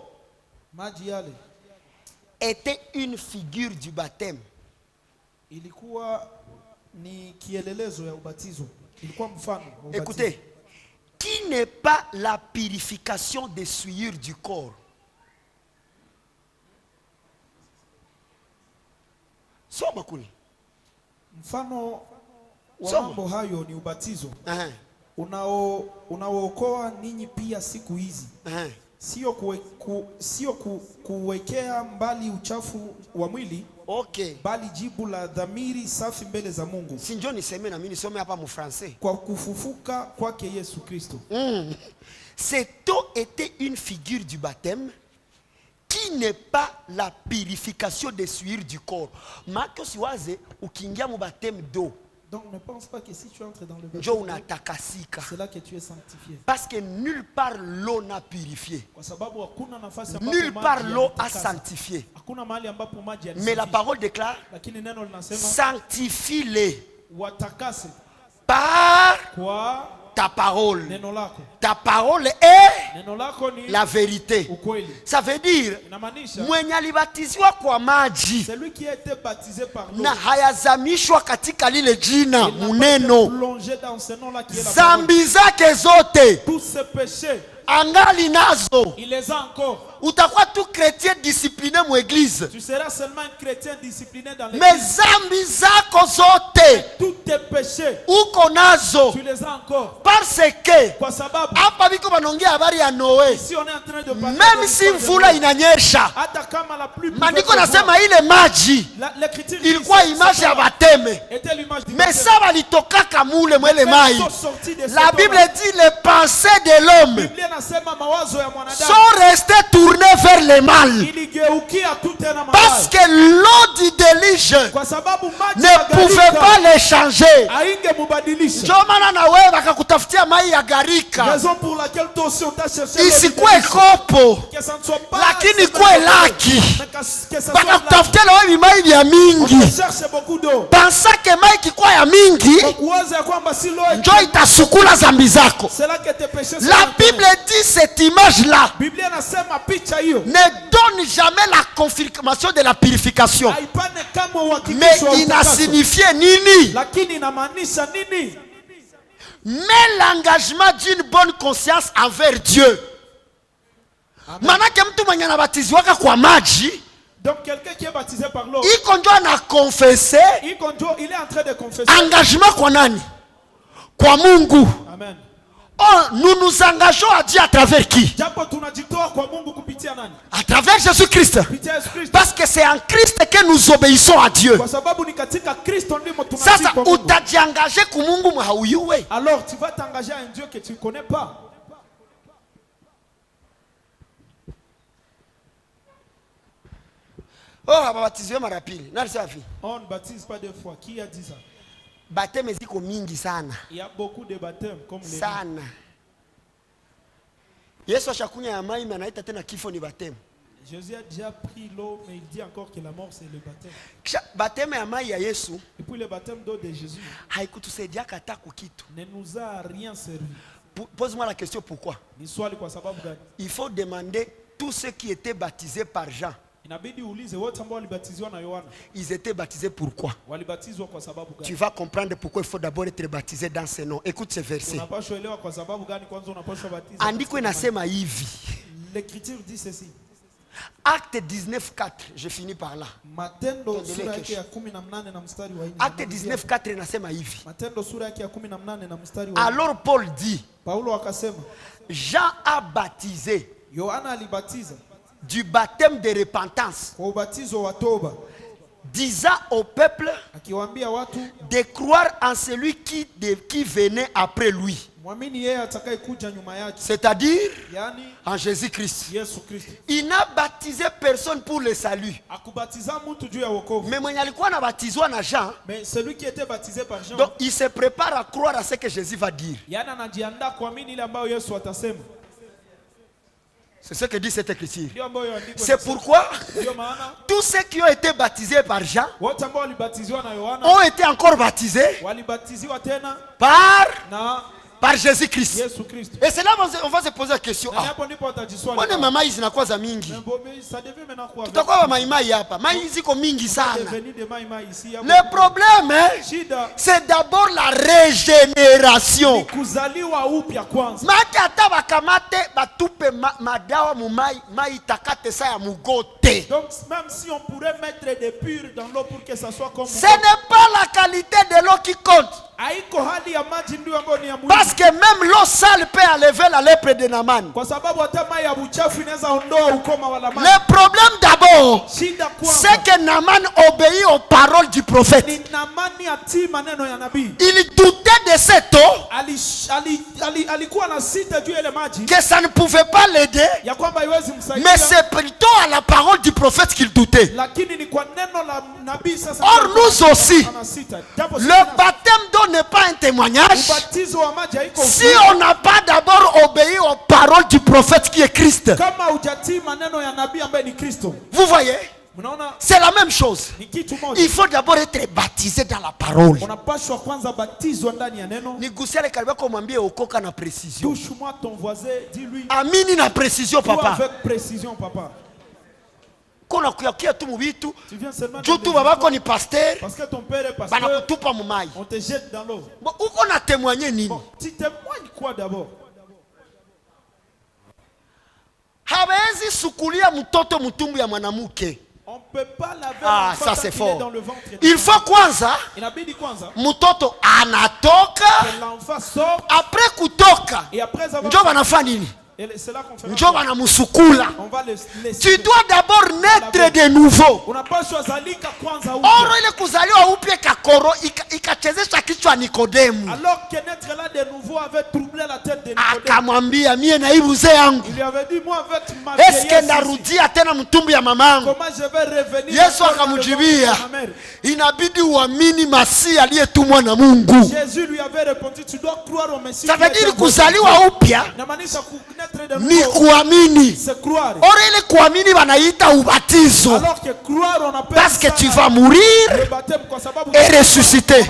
maji yale était une figure du baptême. Ilikuwa ni kielelezo ya ubatizo. Ilikuwa mfano wa ubatizo. Écoutez, qui n'est pas la purification des souillures du corps. Soma kule. Mfano wa mambo hayo ni ubatizo. Unaookoa ninyi pia siku hizi. Sio kuwekea mbali uchafu wa mwili, okay, bali jibu la dhamiri safi mbele za Mungu. Si njoo niseme na mimi nisome hapa mu français. Kwa kufufuka kwake Yesu Kristo. Cette eau était une figure du baptême qui n'est pas la purification des souillures du corps. Mako siwaze ukiingia mu baptême d'eau. Donc ne pense pas que si tu entres dans le baptême, c'est là que tu es sanctifié. Parce que nulle part l'eau n'a purifié. Nulle part l'eau a sanctifié. Mais la parole déclare, sanctifie-les par ta parole. Ta parole est la vérité. Ça veut dire, mwenye alibatizwa kwa maji na hayazamishwa katika lile jina muneno, zambi zake zote angali nazo. Utakuwa tu chrétien discipliné mu église. Tu seras seulement un chrétien discipliné dans l'église. Mais zambi zako zote, tous tes péchés, uko nazo. Tu les as encore. Parce que kwa sababu hapa biko banongea habari ya Noé. Ici on est en train de parler. Même si mvula inanyesha, hata kama la pluie, maandiko nasema ile maji ilikuwa image ya bateme. Mais ça balitokaka mule mwele mai. La Bible dit les pensées de l'homme sont restées tournées vers le mal. Parce que l'eau du déluge ne pouvait pas les changer. Raison pour laquelle toi aussi on t'a cherché. Isikwe kopo, lakini kwe laki. Baka kutafutia na wewe mai ya mingi. Pensa que mai kikuwa ya mingi, njo itasukula zambi zako. La Bible dit cette image là ne donne jamais la confirmation de la purification. Mais il a signifié nini? Mais l'engagement d'une bonne conscience envers Dieu. Manake mtu mwenye anabatiziwaka kwa maji, donc quelqu'un qui est baptisé par l'eau, iko ndio anakonfese, il est en train de confesser engagement kwa nani? Kwa Mungu. Amen. Oh, nous nous engageons à Dieu à travers qui? À travers Jésus-Christ. Parce que c'est en Christ que nous obéissons à Dieu. Sasa utajiangaje ku Mungu mhauyuwe. Alors tu vas t'engager à un Dieu que tu ne connais pas. Oh, ababatiziwe mara pili. Nani safi? On ne baptise pas deux fois. Qui a dit ça? Baptême ziko mingi sana. Il y a beaucoup de baptêmes comme les sana. Yesu ashakunya ya mai anaita tena kifo ni baptême. Jésus a déjà pris l'eau, mais il dit encore que la mort c'est le baptême. Baptême ya mai ya Yesu, et puis le baptême d'eau de Jésus, haikutusaidia kata kukitu. Ne nous a rien servi. Pose-moi la question pourquoi? Ni swali kwa sababu gani? Il faut demander tous ceux qui étaient baptisés par Jean. Inabidi uulize wote ambao walibatizwa na Yohana. Ils étaient baptisés pourquoi? Walibatizwa kwa sababu gani? Tu vas comprendre pourquoi il faut d'abord être baptisé dans ce nom. Écoute ce verset. Unapaswa elewa kwa sababu gani kwanza unapaswa batizwa. Andiko inasema hivi. L'écriture dit ceci. Acte 19:4, je finis par là. Matendo sura yake ya 18 na mstari wa 4. Acte 19:4 inasema hivi. Matendo sura yake ya 18 na mstari wa 4. Alors Paul dit, Paulo akasema, Jean a baptisé Yohana alibatiza du baptême de repentance, kwa ubatizo wa toba, disant au peuple akiwaambia watu de croire en celui qui venait après lui. C'est-à-dire en Jésus-Christ. Il n'a baptisé personne pour le salut. Mais moi, Jean, mais celui qui était baptisé par Jean, donc il se prépare à croire à ce que Jésus va dire. C'est ce que dit cette écriture. C'est pourquoi tous ceux qui ont été baptisés par Jean ont été encore baptisés par Jésus-Christ. Et c'est là on va se poser la question. Moi ne mama hizi nakuwa za mingi. Tutakuwa maimai hapa. Mai ziko mingi sana. Le problème c'est d'abord la régénération. Maki ata bakamate batupe madawa mu mai takate sa ya mugote. Donc même si on pourrait mettre des purs dans l'eau pour que ça soit comme ce n'est pas la qualité de l'eau qui compte. Parce que même l'eau sale peut enlever la lèpre de Naaman. Le problème d'abord, c'est que Naaman obéit aux paroles du prophète. Il doutait de cette eau, que ça ne pouvait pas l'aider, mais c'est plutôt à la parole du prophète qu'il doutait. Or nous aussi, le baptême d'eau n'est pas un témoignage si on n'a pas d'abord obéi aux paroles du prophète qui est Christ. Vous voyez, c'est la même chose. Il faut d'abord être baptisé dans la parole. Touche-moi ton voisin, dis-lui. Amini na précision, papa. Avec précision, papa. Tu viens seulement parce que ton père est pasteur, on te jette dans l'eau. Bon, on a témoigné nini? Bon, tu témoignes quoi d'abord? On ne peut pas laver ça c'est fort. Dans le ventre. Il faut kwanza mtoto anatoka après kutoka ndio banafanya nini? Tu dois d'abord naître de nouveau. Oro ile kuzaliwa upya kakoro ikachezesha kichwa Nikodemu. Alors que naître là de nouveau avait troublé la tête de Nikodemu. Akamwambia mie na hii uzee yangu. Il lui avait dit moi avec ma vieillesse. Est-ce que ndarudia tena mtumbu ya mamangu? Comment je vais revenir? Yesu akamjibia inabidi uamini Masihi aliyetumwa na Mungu. Jésus lui avait répondu tu dois croire au Messie. Ça veut dire kuzaliwa upya ni kuamini. Or ile kuamini wanaita ubatizo. Parce que tu vas mourir et ressusciter.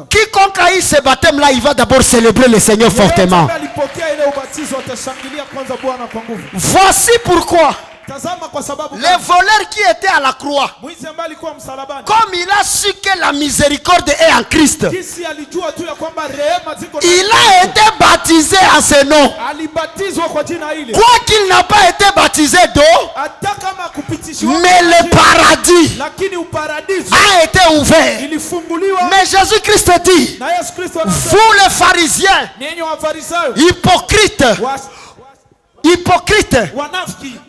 Quiconque a eu ce baptême là, il va d'abord célébrer le Seigneur fortement. Voici pourquoi le voleur qui était à la croix, comme il a su que la miséricorde est en Christ, il a été baptisé à ce nom. Quoi qu'il n'a pas été baptisé d'eau, mais le paradis a été ouvert. Mais Jésus-Christ dit, vous les pharisiens, hypocrites,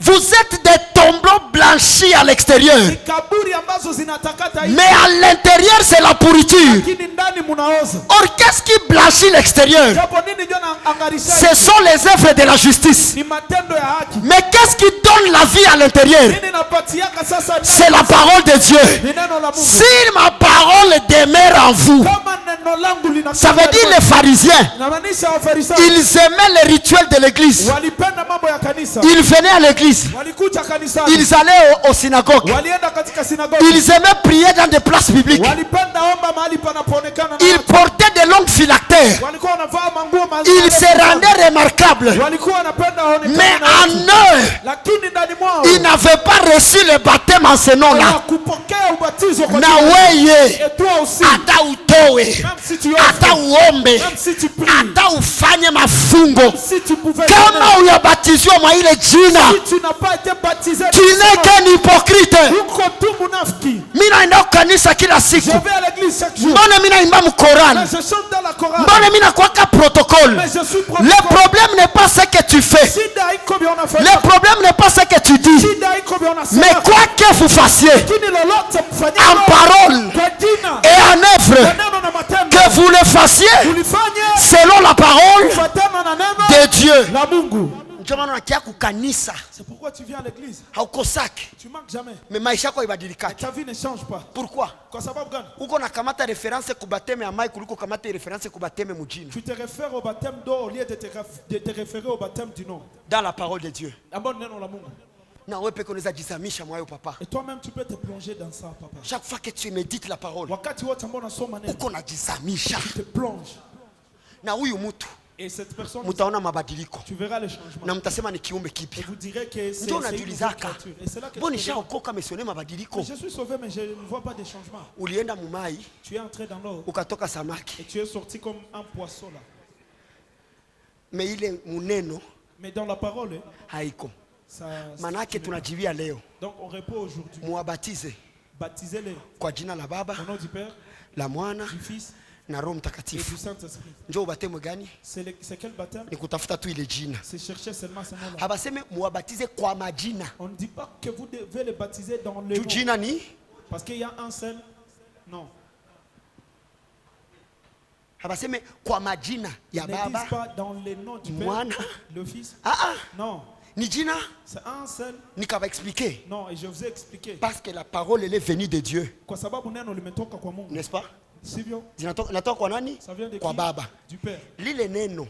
vous êtes des tombeaux blanchis à l'extérieur, mais à l'intérieur c'est la pourriture. Or qu'est-ce qui blanchit l'extérieur? Ce sont les œuvres de la justice. Mais qu'est-ce qui donne la vie à l'intérieur? C'est la parole de Dieu. Si ma parole demeure en vous, ça veut dire les pharisiens, ils aimaient les rituels de l'église. Ils venaient à l'église. Ils allaient aux synagogues. Ils aimaient prier dans des places publiques. Ils portaient de longues phylactères. Ils se rendaient remarquables. Mais en eux, ils n'avaient pas reçu le baptême en ce nom-là. Naweye, ata utowe, ata uombe, ata ufanye mafungo. Kama uyabatizwa mwa ile jina, tu n'es qu'un hypocrite. Mimi naenda kanisa kila siku. Mbona mimi naimba mkorani? Mbona mimi nakuweka protocole? Le problème n'est pas ce que tu fais. Le problème n'est pas ce que tu dis. Mais quoi que vous fassiez, en parole et en œuvre, que que vous le fassiez ulifanye selon la parole kufuatana na neno de Dieu. la Mungu. Ndio maana unakia kukanisa C'est pourquoi tu viens à l'église. haukosaki, Tu manques jamais. mais maisha yako Et ibadilikaki. ta vie ne change pas. Pourquoi? Kwa sababu gani? Uko na kamata reference kubateme ya mai kuliko kamata reference kubateme mujina. Tu te réfères au baptême d'eau au lieu de te référer au baptême du nom. Dans la parole de Dieu. D'abord neno la Mungu. Na wewe peke unaweza jizamisha mwayo papa. Et toi-même tu peux te plonger dans ça, papa. Chaque fois que tu médites la parole, Wakati wote ambao unasoma neno, uko najizamisha. tu te plonges. Na huyu mtu Et cette personne, mtaona mabadiliko. tu verras les changements. Na mtasema ni kiumbe Et kipya. vous direz que c'est Ndio une nouvelle unajulizaka. créature. Et c'est là que Mbona tu te dis, nishaokoka mesione mabadiliko? je suis sauvé mais je ne vois pas de changement. Ulienda mumai, Tu es entré dans l'eau ukatoka samaki. et tu es sorti comme un poisson là. Me ile muneno Mais dans la parole, haiko. ça. Manake tunajivia leo. Donc on répond aujourd'hui. Muwabatize Baptisez-les kwa jina la Baba, au nom du Père, la Mwana du Fils na Roho et Mtakatifu. du Saint-Esprit. Njoo ubatemo gani? C'est quel baptême? Ni kutafuta tu ile jina. C'est chercher seulement ce nom-là. Habaseme muwabatize kwa majina. On ne dit pas que vous devez les baptiser dans le Tu nom. jina ni Parce qu'il y a un seul nom. habaseme kwa majina ya Ne Baba. disent pas dans le nom du Père, Mwana. le Fils. Ah ah, Non, ni jina c'est un seul. nikaba expliquer Non, et je vous ai expliqué. parce que la parole elle est venue de Dieu, Kwa sababu neno limetoka kwa Mungu. n'est-ce pas? Sivyo? Natoka kwa nani? Ça vient de Kwa qui? Baba. Du Père. Lile neno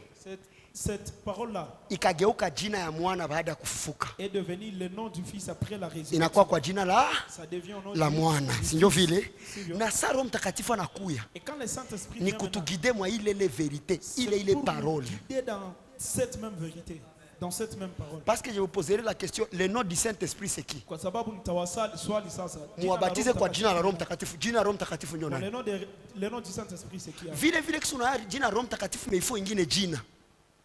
Cette parole-là ikageuka jina ya mwana baada ya kufufuka, est devenue le nom du Fils après la résurrection. inakuwa kwa jina la Ça devient au nom la du mwana, Fils. si ndio vile? Sivyo? Na saa Roho Mtakatifu anakuya Et quand le Saint-Esprit ni vient maintenant, kutugide mwa ile vérité, c'est ile pour nous parole. guider dans cette même vérité, dans cette même parole. Parce que je vous poserai la question, le nom du Saint-Esprit c'est qui? Kwa sababu nitawasali swali sasa. Muwabatize kwa jina la Roho Mtakatifu. Jina la Roho Mtakatifu ndio nani? Le nom du Saint-Esprit c'est qui? Vile vile kisuna jina la Roho Mtakatifu mais il faut ingine jina.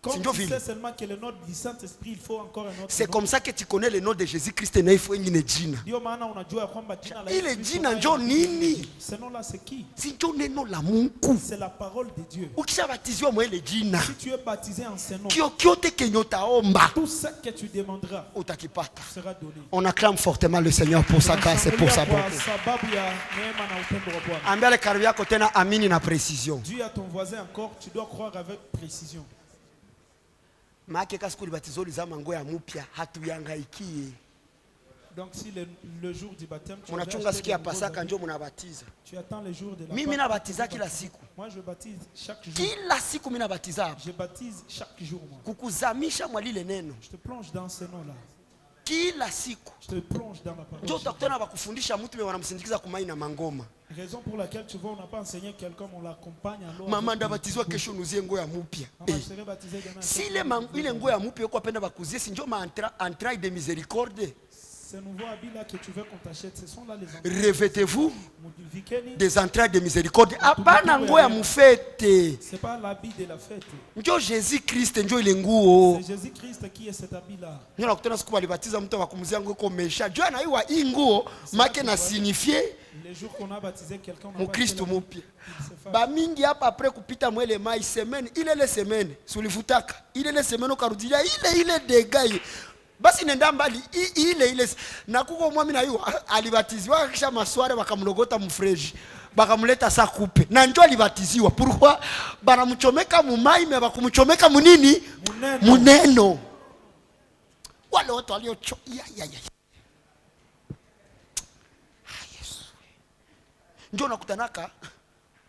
Comme C'est ndio tu vile. sais seulement que le nom du Saint-Esprit, il faut encore un autre C'est nom. comme ça que tu connais le nom de Jésus-Christ na il faut ingine jina. Ndio maana unajua kwamba jina la Ile Yesu jina Kristo njo nini? ce nom-là c'est qui? Si njo neno la Mungu. C'est la parole de Dieu. Ukishabatiziwa mwa ile jina, Si tu es baptisé en ce nom, kyote kenye utaomba tout ce que tu demanderas utakipata. sera donné. On acclame fortement le Seigneur pour sa grâce et pour sa Kwa bonté. sababu ya neema na upendo wa Bwana. Ambia le karibu yako tena amini na precision. Dis à ton voisin encore, tu dois croire avec précision. Maake kasi kulibatizo lizama ngo ya mupya hatuyangaikie. Donc si le jour du baptême, tu, Munachunga siku ya Pasaka njo munabatiza. tu attends le jour de la Mimi Pâque, nabatiza tu kila baptises. siku. Moi je baptise chaque jour. Kila siku mimi nabatiza. Je baptise chaque jour moi. Kukuzamisha mwa lile neno. Je te plonge dans ce nom-là. Kila siku. Je te plonge dans la parole. Njo utakutana bakufundisha mtu mwe wanamsindikiza kumai na mangoma. Raison pour laquelle tu vois on n'a pas enseigné quelqu'un, on l'accompagne alors. Mama ndabatizwa kesho nuzie ngo ya mupya. Maman, je serai baptisé demain. Si ile ngo ya mupya uko apenda bakuzie si njo entrailles de miséricorde. Ces nouveaux habits là que tu veux qu'on t'achète, ce sont là les entrailles. Revêtez-vous Vikeni, des entrailles de miséricorde. Hapana ngo ya mufete. c'est pas l'habit de la fête. Njo Jésus-Christ njo ile nguo. C'est Jésus-Christ qui est cet habit là. Nyo nakutana siku walibatiza mtu wakumuzia nguo kwa mesha. Jua na iwa hii nguo make na signifie Les jours qu'on a baptisé quelqu'un, on a Mukristo baptisé mupya. la- Ba mingi hapa après kupita mwele mai semaine ile semaine sulivutaka ile semaine ukarudia ile degai. Basi nenda mbali ile na kuko mwami na yu alibatiziwa kisha masware bakamlogota mfreji bakamleta saa kupe na njoo alibatiziwa pourquoi banamchomeka mumai me bakumchomeka munini muneno wale watu waliocho ya Yesu njoo nakutanaka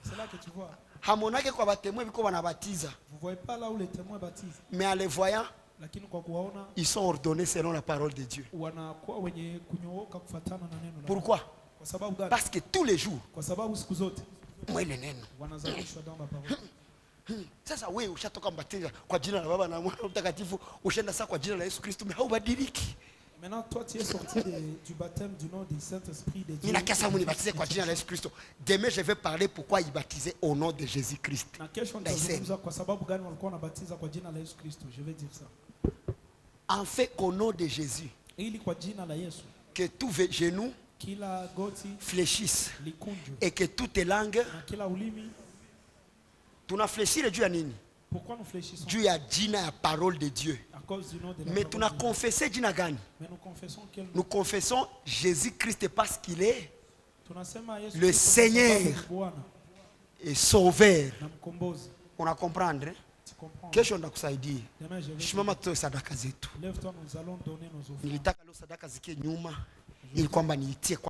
C'est là que tu vois. hamonake kwa batemwe biko banabatiza Vous voyez pas là où les témoins baptisent. mais en les voyant Lakini kwa kuwaona ils sont ordonnés selon la parole de Dieu. wanakuwa wenye kunyooka kufuatana na neno la. Pourquoi? Kwa sababu gani? Parce que tous les jours Kwa sababu siku zote mwele neno. wanazalishwa dans la parole. Sasa wewe ushatoka mbatiza kwa jina la Baba na Mwana Mtakatifu, ushaenda sasa kwa jina la Yesu Kristo, haubadiliki. Maintenant toi tu es sorti du baptême du nom du Saint-Esprit de Dieu. Nina kasa muni baptiser kwa jina la Yesu Kristo. Demain je vais parler pourquoi il baptisait au nom de Jésus-Christ. Na kesho nitazungumza kwa sababu gani walikuwa wanabatiza kwa jina la Yesu Kristo. Je vais dire ça. En fait qu'au nom de Jésus, Ili kwa jina la Yesu que tout genou kila goti fléchisse likunjwe et que toute langue na kila ulimi. tunafléchir juu ya nini? Pourquoi nous fléchissons? Juu ya jina ya parole de Dieu. À cause du nom de la Mais parole tuna de Dieu. confessé jina gani? Mais nous confessons quel nom? Nous confessons Jésus-Christ parce qu'il est Tunasema Yesu le Kristo Seigneur. ni Bwana et sauveur. na mkombozi. On a comprendre? Tu comprends? Kesho ndakusaidia. Demain, je vais Shimama tutoe sadaka zetu. Lève-toi, nous allons donner nos offrandes. Nilitaka leo sadaka zikie nyuma ili kwamba niitie kwa